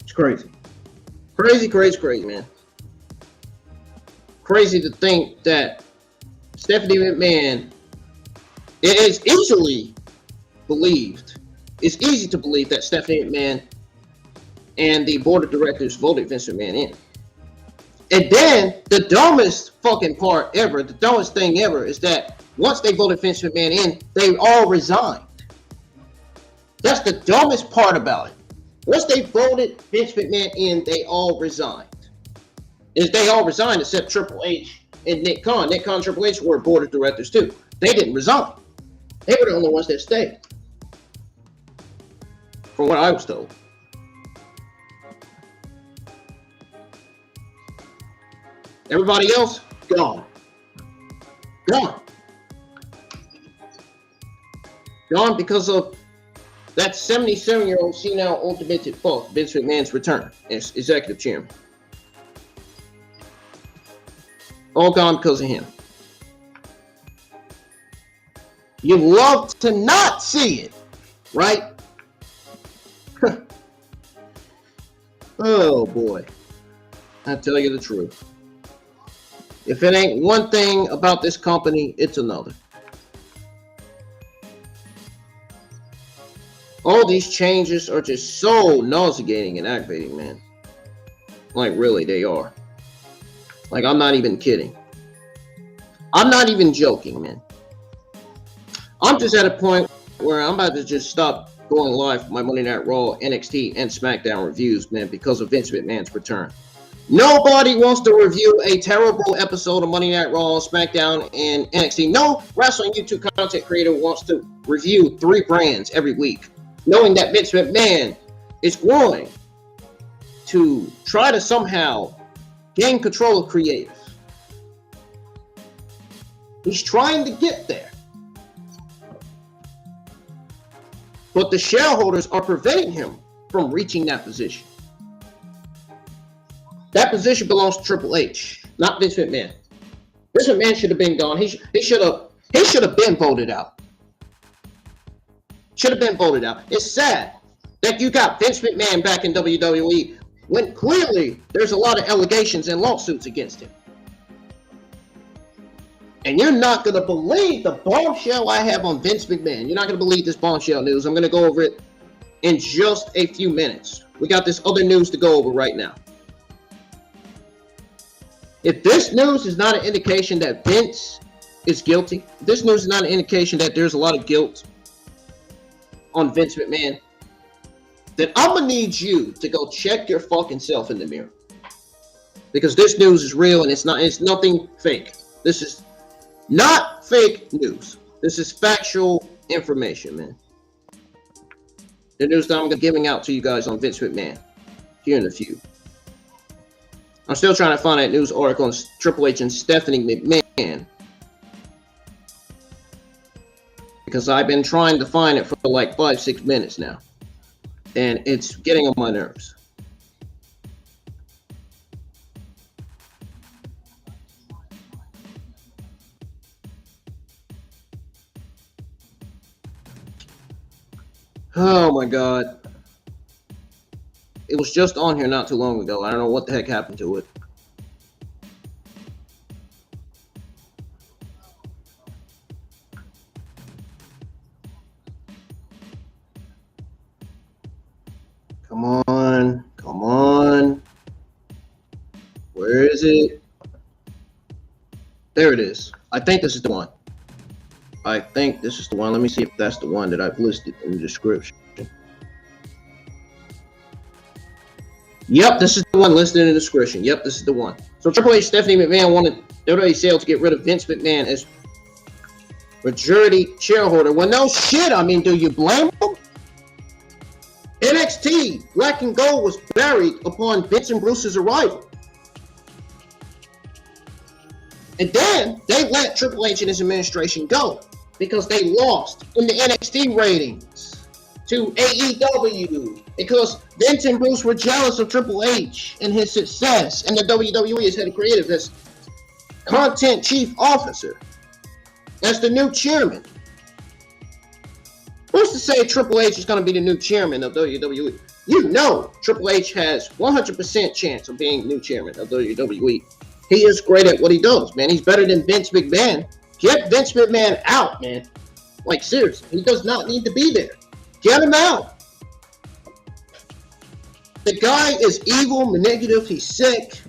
It's crazy. Crazy, man. Crazy to think that Stephanie McMahon, it is easily believed, it's easy to believe that Stephanie McMahon and the board of directors voted Vince McMahon in. And then the dumbest fucking part ever, the dumbest thing ever, is that once they voted Vince McMahon in, they all resigned. That's the dumbest part about it. Once they voted Vince McMahon in, they all resigned. They all resigned except Triple H and Nick Khan. Nick Khan and Triple H were board of directors too. They didn't resign. They were the only ones that stayed. From what I was told. Everybody else, gone. Gone. Gone because of that 77-year-old senile old demented fuck, Vince McMahon's return as executive chairman. All gone because of him. You love to not see it, right? Oh boy. I tell you the truth. If it ain't one thing about this company, it's another. All these changes are just so nauseating and aggravating, man. Like, really, they are. Like, I'm not even kidding. I'm not even joking, man. I'm just at a point where I'm about to just stop going live for my Monday Night Raw, NXT, and SmackDown reviews, man, because of Vince McMahon's return. Nobody wants to review a terrible episode of Monday Night Raw, SmackDown, and NXT. No wrestling YouTube content creator wants to review 3 brands every week, knowing that Vince McMahon is going to try to somehow gain control of creative. He's trying to get there. But the shareholders are preventing him from reaching that position. That position belongs to Triple H, not Vince McMahon. Vince McMahon should have been gone. He should have been voted out. Should have been voted out. It's sad that you got Vince McMahon back in WWE when clearly there's a lot of allegations and lawsuits against him. And you're not going to believe the bombshell I have on Vince McMahon. You're not going to believe this bombshell news. I'm going to go over it in just a few minutes. We got this other news to go over right now. If this news is not an indication that Vince is guilty, if this news is not an indication that there's a lot of guilt on Vince McMahon, then I'm going to need you to go check your fucking self in the mirror. Because this news is real and it's nothing fake. This is not fake news. This is factual information, man. The news that I'm giving out to you guys on Vince McMahon here in a few. I'm still trying to find that news article on Triple H and Stephanie McMahon, because I've been trying to find it for like 5-6 minutes now, and it's getting on my nerves. Oh my God. It was just on here not too long ago. I don't know what the heck happened to it. Come on. Come on. Where is it? There it is. I think this is the one. I think this is the one. Let me see if that's the one that I've listed in the description. Yep, this is the one listed in the description. Yep, this is the one. So Triple H, Stephanie McMahon wanted WWE sales to get rid of Vince McMahon as majority shareholder. Well, no shit. I mean, do you blame them? NXT Black and Gold was buried upon Vince and Bruce's arrival. And then they let Triple H and his administration go because they lost in the NXT ratings to AEW, because Vince and Bruce were jealous of Triple H and his success, and the WWE has had a creative as content chief officer. as the new chairman. Who's to say Triple H is going to be the new chairman of WWE? You know Triple H has 100% chance of being new chairman of WWE. He is great at what he does, man. He's better than Vince McMahon. Get Vince McMahon out, man. Like, seriously, he does not need to be there. Get him out. The guy is evil, manipulative, he's sick.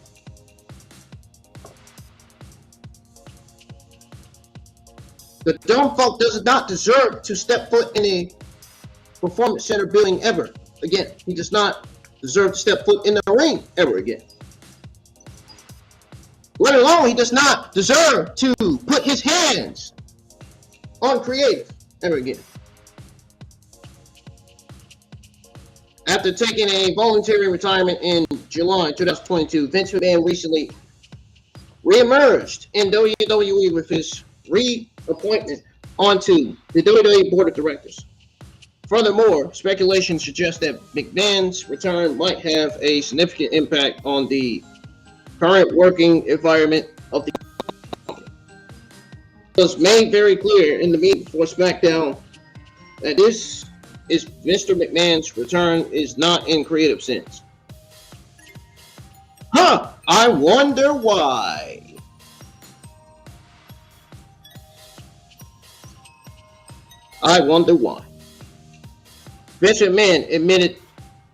The dumb fuck does not deserve to step foot in a performance center building ever again. He does not deserve to step foot in the ring ever again. Let alone, he does not deserve to put his hands on creative ever again. After taking a voluntary retirement in July 2022, Vince McMahon recently re-emerged in WWE with his reappointment onto the WWE Board of Directors. Furthermore, speculation suggests that McMahon's return might have a significant impact on the current working environment of the company. It was made very clear in the meeting before SmackDown that this is Mr. McMahon's return is not in creative sense. I wonder why. I wonder why. Vince McMahon admitted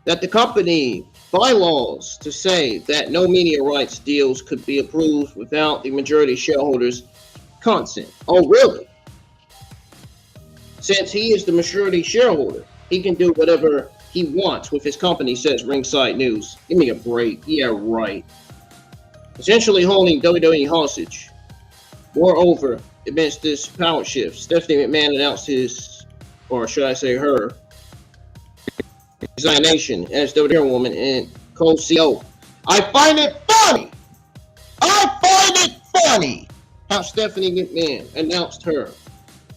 that the company bylaws to say that no media rights deals could be approved without the majority shareholders' consent. Oh, really? Since he is the majority shareholder, he can do whatever he wants with his company, says Ringside News. Give me a break. Yeah, right. Essentially holding WWE hostage. Moreover, amidst this power shift, Stephanie McMahon announced his, or should I say her, resignation as WWE chairwoman and co-CEO. I find it funny how Stephanie McMahon announced her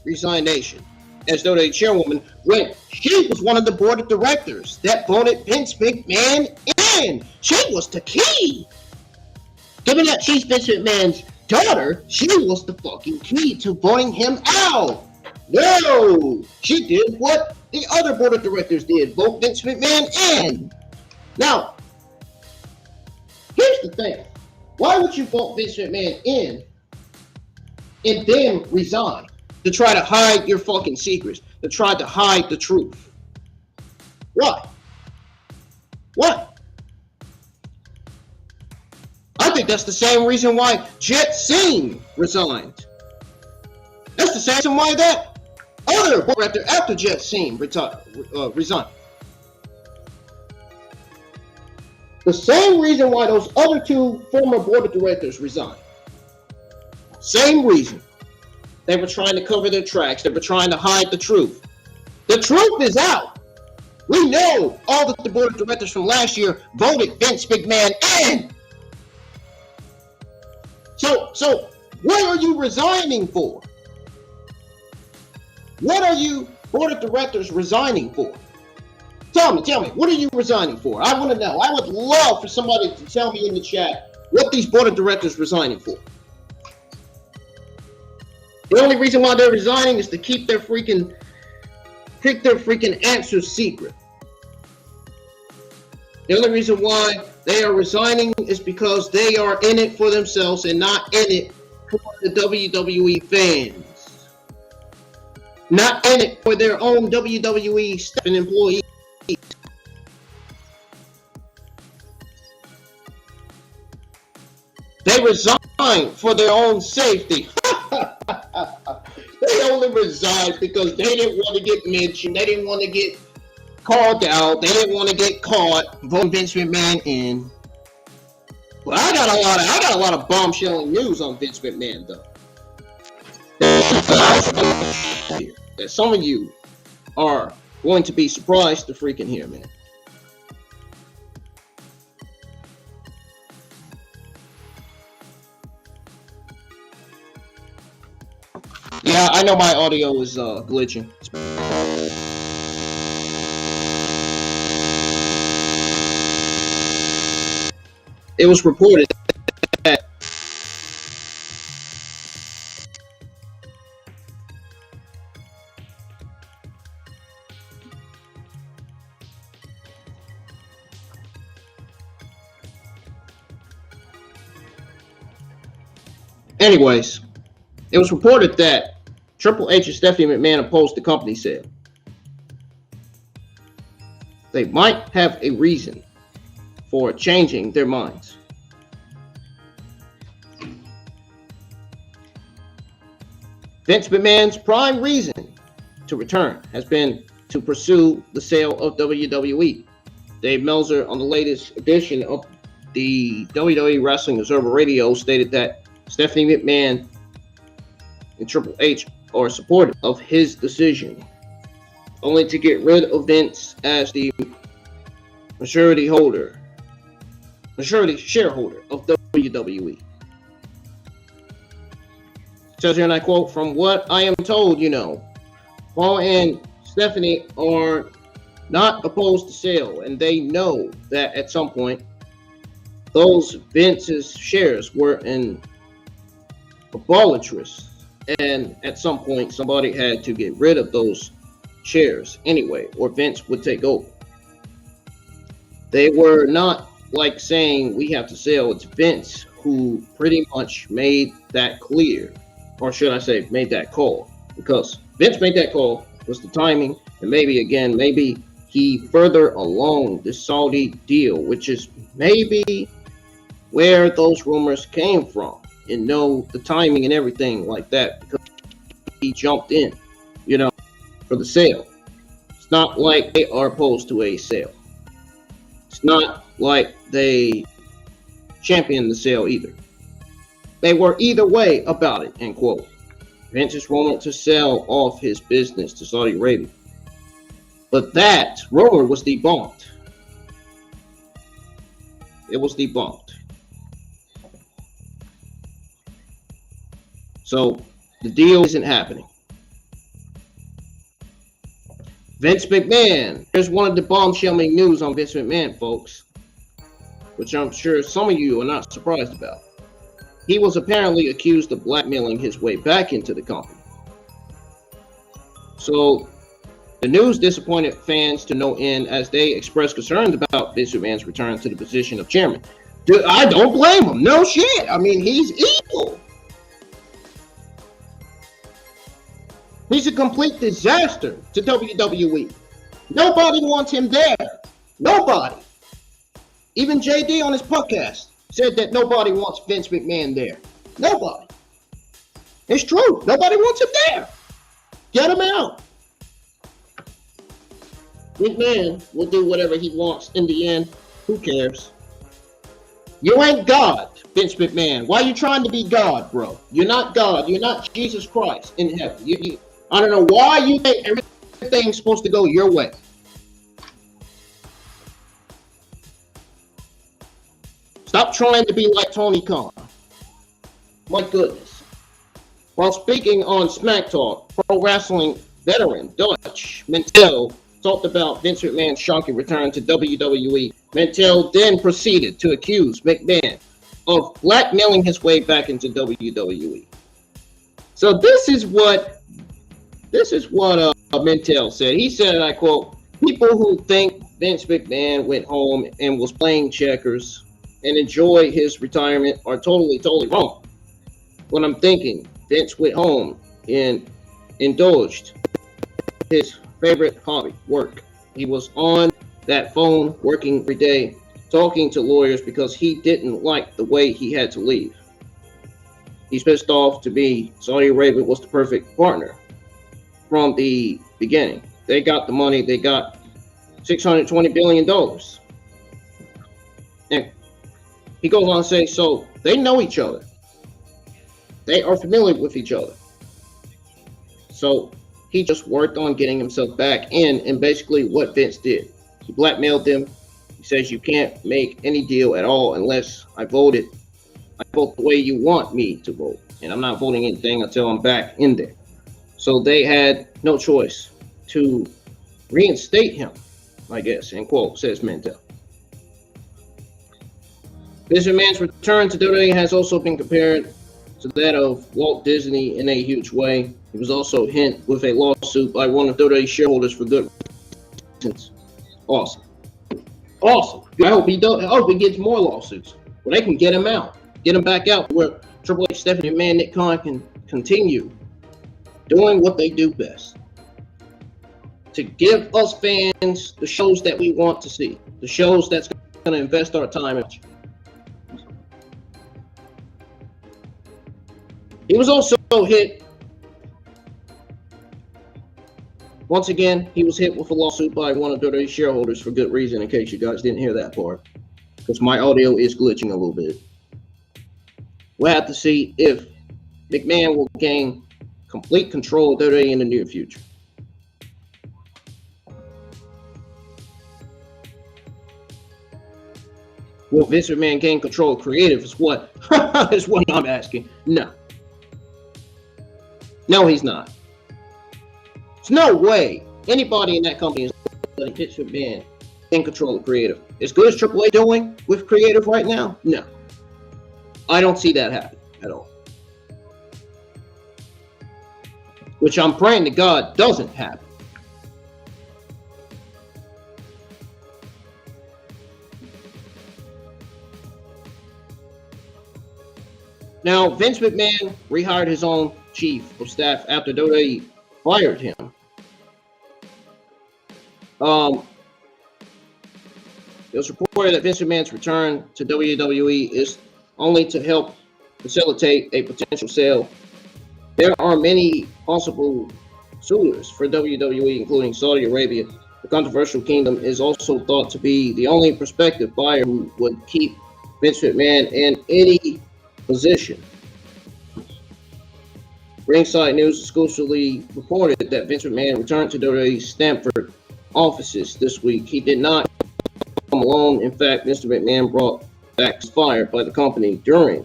resignation as WWE chairwoman when she was one of the board of directors that voted Vince McMahon in. She was the key. Given that she's Vince McMahon's daughter, she was the fucking key to voting him out. No, she did what the other board of directors did, vote Vince McMahon in. Now, here's the thing. Why would you vote Vince McMahon in and then resign? To try to hide your fucking secrets, to try to hide the truth. Why? What? I think that's the same reason why Jet Singh resigned. That's the same reason why that other board director after Jet Singh resigned. The same reason why those other two former board of directors resigned. Same reason. They were trying to cover their tracks. They were trying to hide the truth. The truth is out. We know all the board of directors from last year voted Vince McMahon in. So what are you resigning for? What are you board of directors resigning for? Tell me, what are you resigning for? I want to know. I would love for somebody to tell me in the chat what these board of directors resigning for. The only reason why they're resigning is to keep their freaking answers secret. The only reason why they are resigning is because they are in it for themselves and not in it for the WWE fans. Not in it for their own WWE staff and employees. They resign for their own safety. They only resigned because they didn't want to get mentioned. They didn't want to get called out. They didn't want to get caught voting Vince McMahon in. Well, I got a lot of bombshelling news on Vince McMahon though. That some of you are going to be surprised to freaking hear, man. Yeah, I know my audio is glitching. It was reported that Anyways, it was reported that Triple H and Stephanie McMahon opposed the company sale. They might have a reason for changing their minds. Vince McMahon's prime reason to return has been to pursue the sale of WWE. Dave Meltzer, on the latest edition of the WWE Wrestling Observer Radio, stated that Stephanie McMahon and Triple H are supportive of his decision, only to get rid of Vince as the majority shareholder of WWE. It says here, and I quote, "From what I am told, Paul and Stephanie are not opposed to sale, and they know that at some point those Vince's shares were in idolatrous, and at some point somebody had to get rid of those shares anyway, or Vince would take over. They were not like saying we have to sell. It's Vince who pretty much made that clear, or should I say made that call, because Vince made that call, was the timing, and maybe he further along the Saudi deal, which is maybe where those rumors came from, and know the timing and everything like that, because he jumped in, for the sale. It's not like they are opposed to a sale. It's not like they championed the sale either. They were either way about it, end quote. Vince's rumored to sell off his business to Saudi Arabia. But that rumor was debunked. It was debunked. So the deal isn't happening. Vince McMahon. Here's one of the bombshelling news on Vince McMahon, folks, which I'm sure some of you are not surprised about. He was apparently accused of blackmailing his way back into the company. So the news disappointed fans to no end as they expressed concerns about Vince McMahon's return to the position of chairman. Dude, I don't blame him. No shit. I mean, he's evil. He's a complete disaster to WWE. Nobody wants him there. Nobody. Even JD on his podcast said that nobody wants Vince McMahon there. Nobody. It's true. Nobody wants him there. Get him out. McMahon will do whatever he wants in the end. Who cares? You ain't God, Vince McMahon. Why are you trying to be God, bro? You're not God. You're not Jesus Christ in heaven. I don't know why you think everything's supposed to go your way. Stop trying to be like Tony Khan. My goodness. While speaking on Smack Talk, pro wrestling veteran Dutch Mantell talked about Vince McMahon's shocking return to WWE. Mantell then proceeded to accuse McMahon of blackmailing his way back into WWE. So this is what Mantell said. He said, and I quote, "People who think Vince McMahon went home and was playing checkers and enjoy his retirement are totally wrong. What I'm thinking, Vince went home and indulged his favorite hobby, work. He was on that phone working every day, talking to lawyers because he didn't like the way he had to leave. He's pissed off to be Saudi Arabia was the perfect partner from the beginning. They got the money. They got $620 billion. And he goes on to say, so they know each other. They are familiar with each other. So he just worked on getting himself back in, and basically what Vince did. He blackmailed them. He says, you can't make any deal at all unless I vote the way you want me to vote. And I'm not voting anything until I'm back in there. So they had no choice to reinstate him, I guess, end quote, says Mantell. Vince McMahon's return to WWE has also been compared to that of Walt Disney in a huge way. He was also hit with a lawsuit by one of WWE shareholders for good reasons. Awesome. I hope he gets more lawsuits where they can get him out, get him back out where Triple H, Stephanie McMahon, Nick Khan can continue doing what they do best. To give us fans the shows that we want to see. The shows that's going to invest our time in. He was also hit. Once again, he was hit with a lawsuit by one of WWE's shareholders for good reason, in case you guys didn't hear that part. Because my audio is glitching a little bit. We'll have to see if McMahon will gain complete control of WWE in the near future. Will Vince McMahon gain control of creative is what is what I'm asking. No. No, he's not. There's no way anybody in that company is letting Vince McMahon in control of creative. As good as Triple H doing with creative right now? No. I don't see that happen at all. Which I'm praying to God doesn't happen. Now, Vince McMahon rehired his own chief of staff after WWE fired him. It was reported that Vince McMahon's return to WWE is only to help facilitate a potential sale. There are many possible suitors for WWE, including Saudi Arabia. The controversial kingdom is also thought to be the only prospective buyer who would keep Vince McMahon in any position. Ringside News exclusively reported that Vince McMahon returned to WWE's Stamford offices this week. He did not come alone. In fact, Mr. McMahon brought back fired by the company during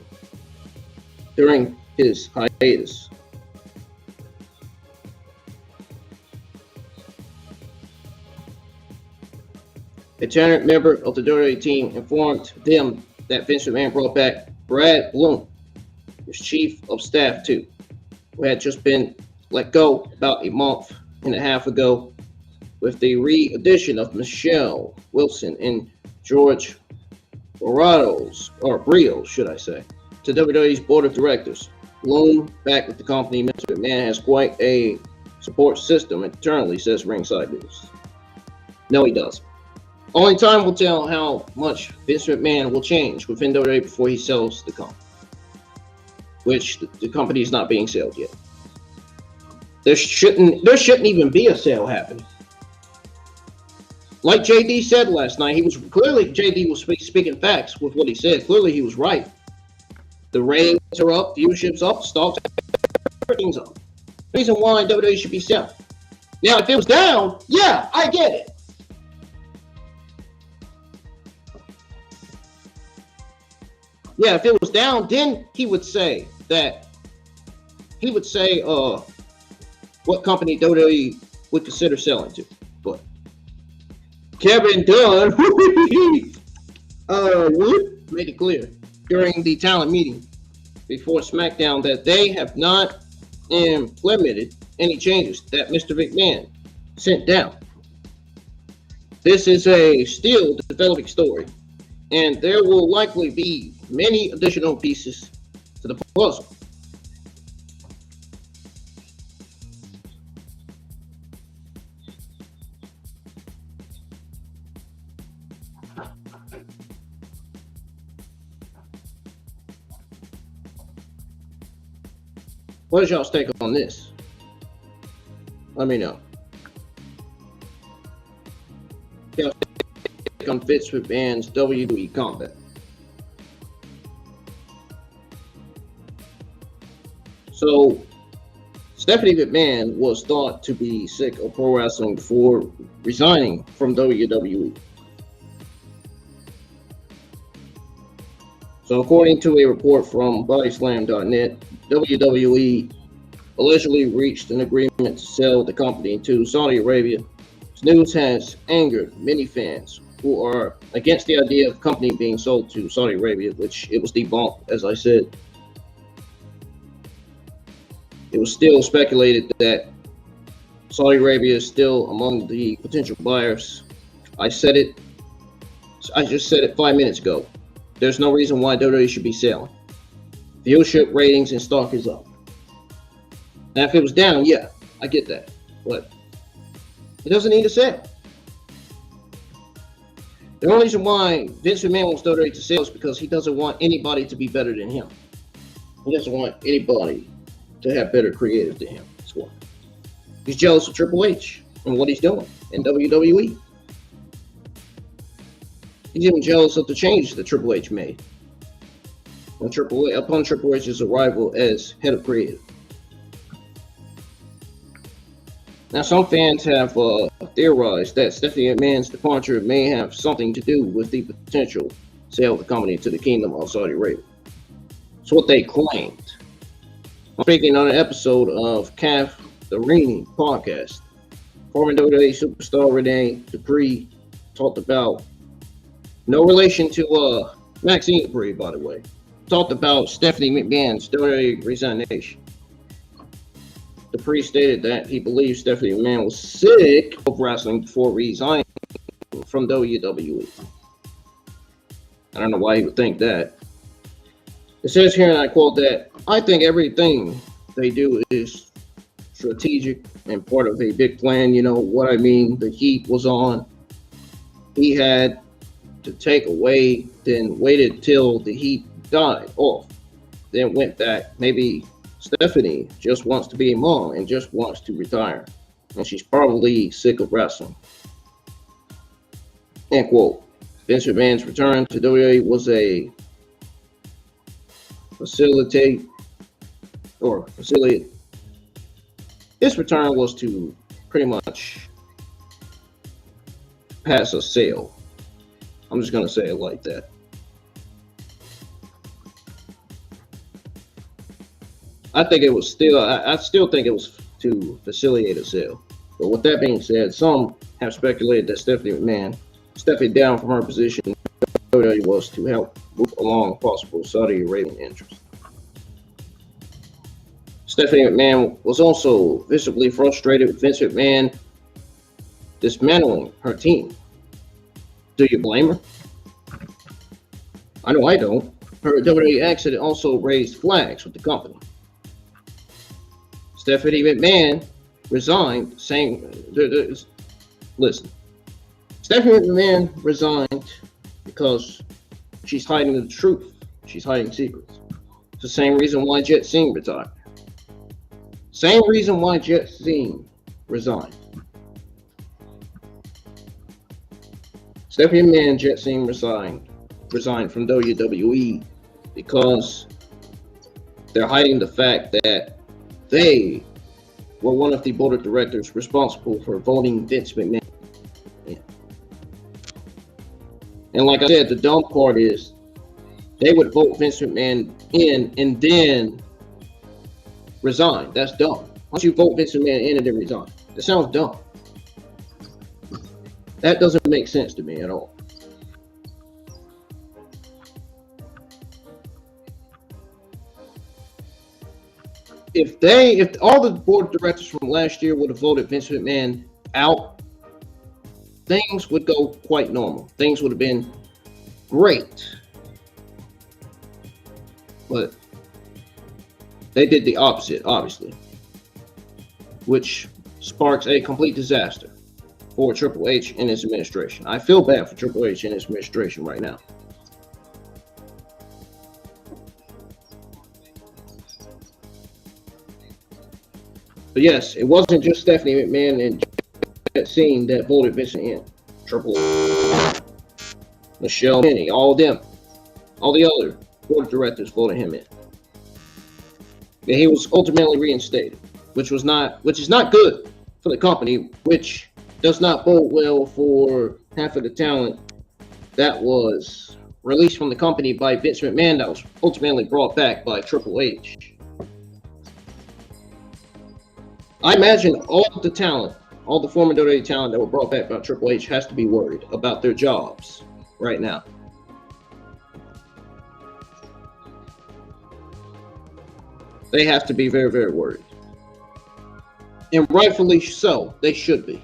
his hiatus. A tenured member of the WWE team informed them that Vince McMahon brought back Brad Bloom, his chief of staff too, who had just been let go about a month and a half ago, with the re-addition of Michelle Wilson and George Brios, should I say, to WWE's board of directors. Bloom back with the company. Mr. McMahon has quite a support system internally, says Ringside News. No, he doesn't. Only time will tell how much Vince McMahon will change within WWE before he sells the company, which the company is not being sold yet. There shouldn't even be a sale happening. Like JD said last night, JD was speaking facts with what he said. Clearly, he was right. The ratings are up, viewership's up, stocks, everything's up. Reason why WWE should be selling. Now, if it was down, yeah, I get it. Yeah, if it was down, then he would say what company WWE would consider selling to. But Kevin Dunn made it clear during the talent meeting before SmackDown that they have not implemented any changes that Mr. McMahon sent down. This is a still developing story, and there will likely be many additional pieces to the puzzle. What is y'all's take on this? Let me know. Y'all's take on Vince McMahon's WWE Combat. So, Stephanie McMahon was thought to be sick of pro wrestling before resigning from WWE. So, according to a report from bodyslam.net, WWE allegedly reached an agreement to sell the company to Saudi Arabia. This news has angered many fans who are against the idea of the company being sold to Saudi Arabia, which it was debunked, as I said. It was still speculated that Saudi Arabia is still among the potential buyers. I just said it 5 minutes ago. There's no reason why WWE should be selling. Viewership, ratings, and stock is up. Now, if it was down, yeah, I get that. But it doesn't need to sell. The only reason why Vince McMahon wants WWE to sell is because he doesn't want anybody to be better than him. He doesn't want anybody to have better creative than him. That's why. He's jealous of Triple H and what he's doing in WWE. He's even jealous of the changes that Triple H made upon Triple H's arrival as head of creative. Now, some fans have theorized that Stephanie McMahon's departure may have something to do with the potential sale of the company to the Kingdom of Saudi Arabia. It's what they claimed. I'm speaking on an episode of Calf the Ring podcast. Former WWE superstar Renee Dupree talked about, no relation to Maxine Dupree, by the way, talked about Stephanie McMahon's WWE resignation. Dupree stated that he believes Stephanie McMahon was sick of wrestling before resigning from WWE. I don't know why he would think that. It says here, and I quote, that I think everything they do is strategic and part of a big plan. You know what I mean? The heat was on. He had to take away, then waited till the heat died off, then went back. Maybe Stephanie just wants to be a mom and just wants to retire, and she's probably sick of wrestling. End quote. Vince McMahon's return to WWE was a facilitate. His return was to pretty much pass a sale. I'm just gonna say it like that. I still think it was to facilitate a sale. But with that being said, some have speculated that Stephanie McMahon stepping down from her position in WWE was to help move along possible Saudi Arabian interests. Stephanie McMahon was also visibly frustrated with Vince McMahon dismantling her team. Do you blame her? I know I don't. Her WWE exit also raised flags with the company. Stephanie McMahon resigned, saying, listen, Stephanie McMahon resigned because she's hiding the truth. She's hiding secrets. It's the same reason why Jet Singh retired. Same reason why Jet Singh resigned. Stephanie McMahon, Jet Singh resigned from WWE because they're hiding the fact that they were one of the board of directors responsible for voting Vince McMahon in. And like I said, the dumb part is they would vote Vince McMahon in and then resign. That's dumb. Once you vote Vince McMahon in and then resign, that sounds dumb. That doesn't make sense to me at all. If all the board of directors from last year would have voted Vince McMahon out, things would go quite normal. Things would have been great. But they did the opposite, obviously, which sparks a complete disaster for Triple H and his administration. I feel bad for Triple H and his administration right now. But yes, it wasn't just Stephanie McMahon and Jet Singh that voted Vince in. Triple H, Michelle, Penny, all of them, all the other board of directors voted him in. And he was ultimately reinstated, which is not good for the company, which does not bode well for half of the talent that was released from the company by Vince McMahon that was ultimately brought back by Triple H. I imagine all the talent, all the former WWE talent that were brought back by Triple H has to be worried about their jobs right now. They have to be very, very worried. And rightfully so, they should be.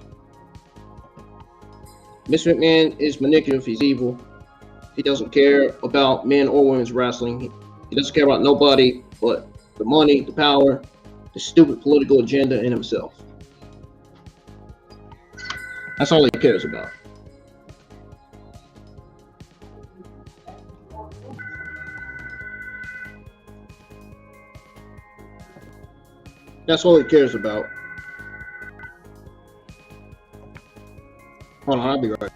Mr. McMahon is manipulative, he's evil. He doesn't care about men or women's wrestling. He doesn't care about nobody but the money, the power, the stupid political agenda, and himself. That's all he cares about. That's all he cares about. Hold on, I'll be right.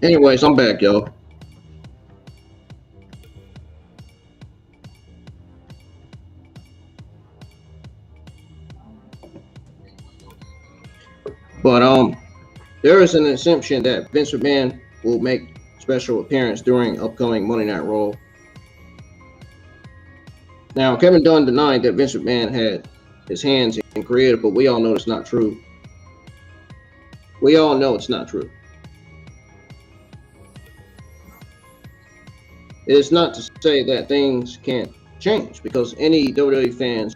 Anyways, I'm back, yo. But there is an assumption that Vince McMahon will make special appearance during upcoming Monday Night Raw. Now, Kevin Dunn denied that Vince McMahon had his hands in creative, but we all know it's not true. We all know it's not true. It is not to say that things can't change, because any WWE fans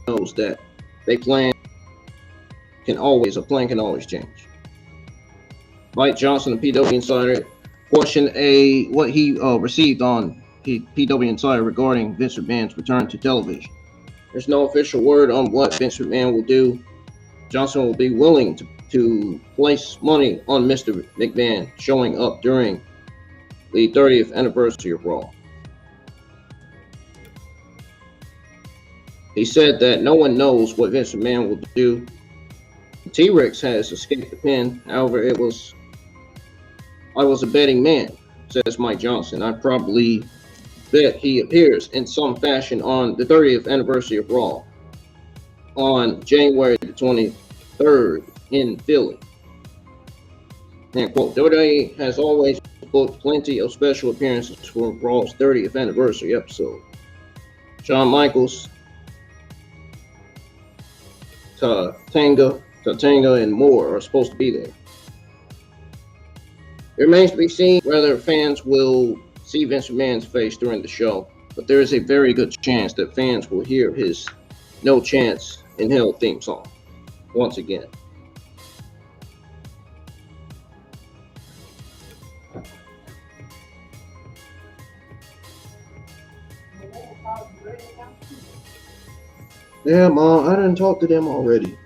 knows that a plan can always change. Mike Johnson, the PW Insider, questioned what he received on PW Insider regarding Vince McMahon's return to television. There's no official word on what Vince McMahon will do. Johnson will be willing to place money on Mr. McMahon showing up during the 30th anniversary of Raw. He said that no one knows what Vince McMahon will do. T-Rex has escaped the pin. However, I was a betting man, says Mike Johnson. I probably bet he appears in some fashion on the 30th anniversary of Raw on January the 23rd in Philly. And quote, WWE has always booked plenty of special appearances for Raw's 30th anniversary episode. Shawn Michaels, Tatanga, and more are supposed to be there. It remains to be seen whether fans will see Vince McMahon's face during the show, but there is a very good chance that fans will hear his No Chance in Hell theme song once again. Yeah, Mom, I didn't talk to them already.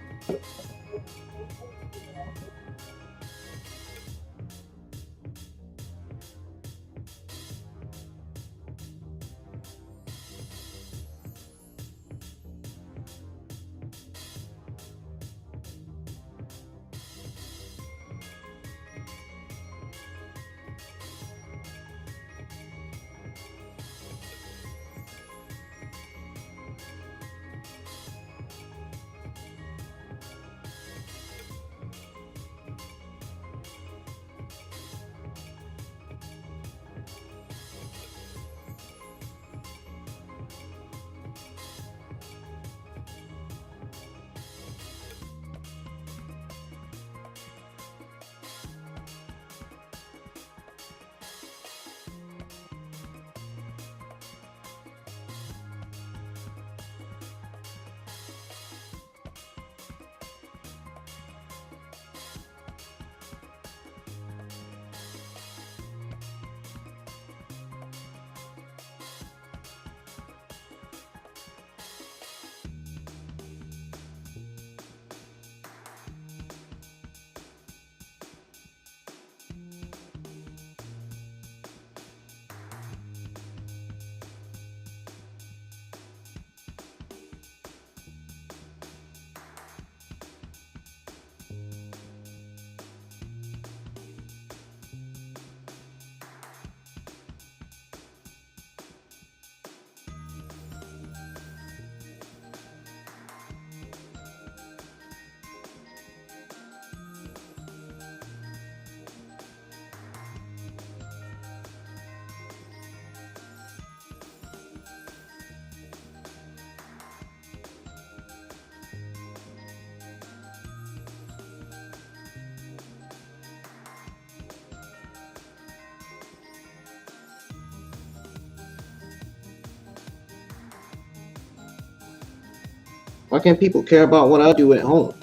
Why can't people care about what I do at home?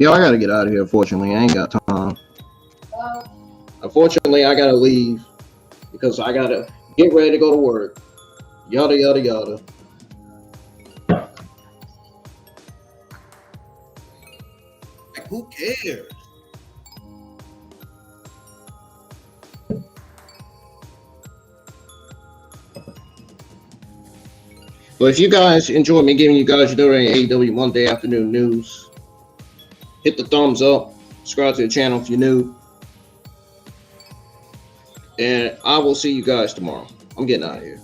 Yo, I gotta get out of here. Unfortunately, I ain't got time. Unfortunately, I gotta leave because I gotta get ready to go to work. Yada yada yada. Like, who cares? But if you guys enjoy me giving you guys your AEW Monday afternoon news, hit the thumbs up, subscribe to the channel if you're new. And I will see you guys tomorrow. I'm getting out of here.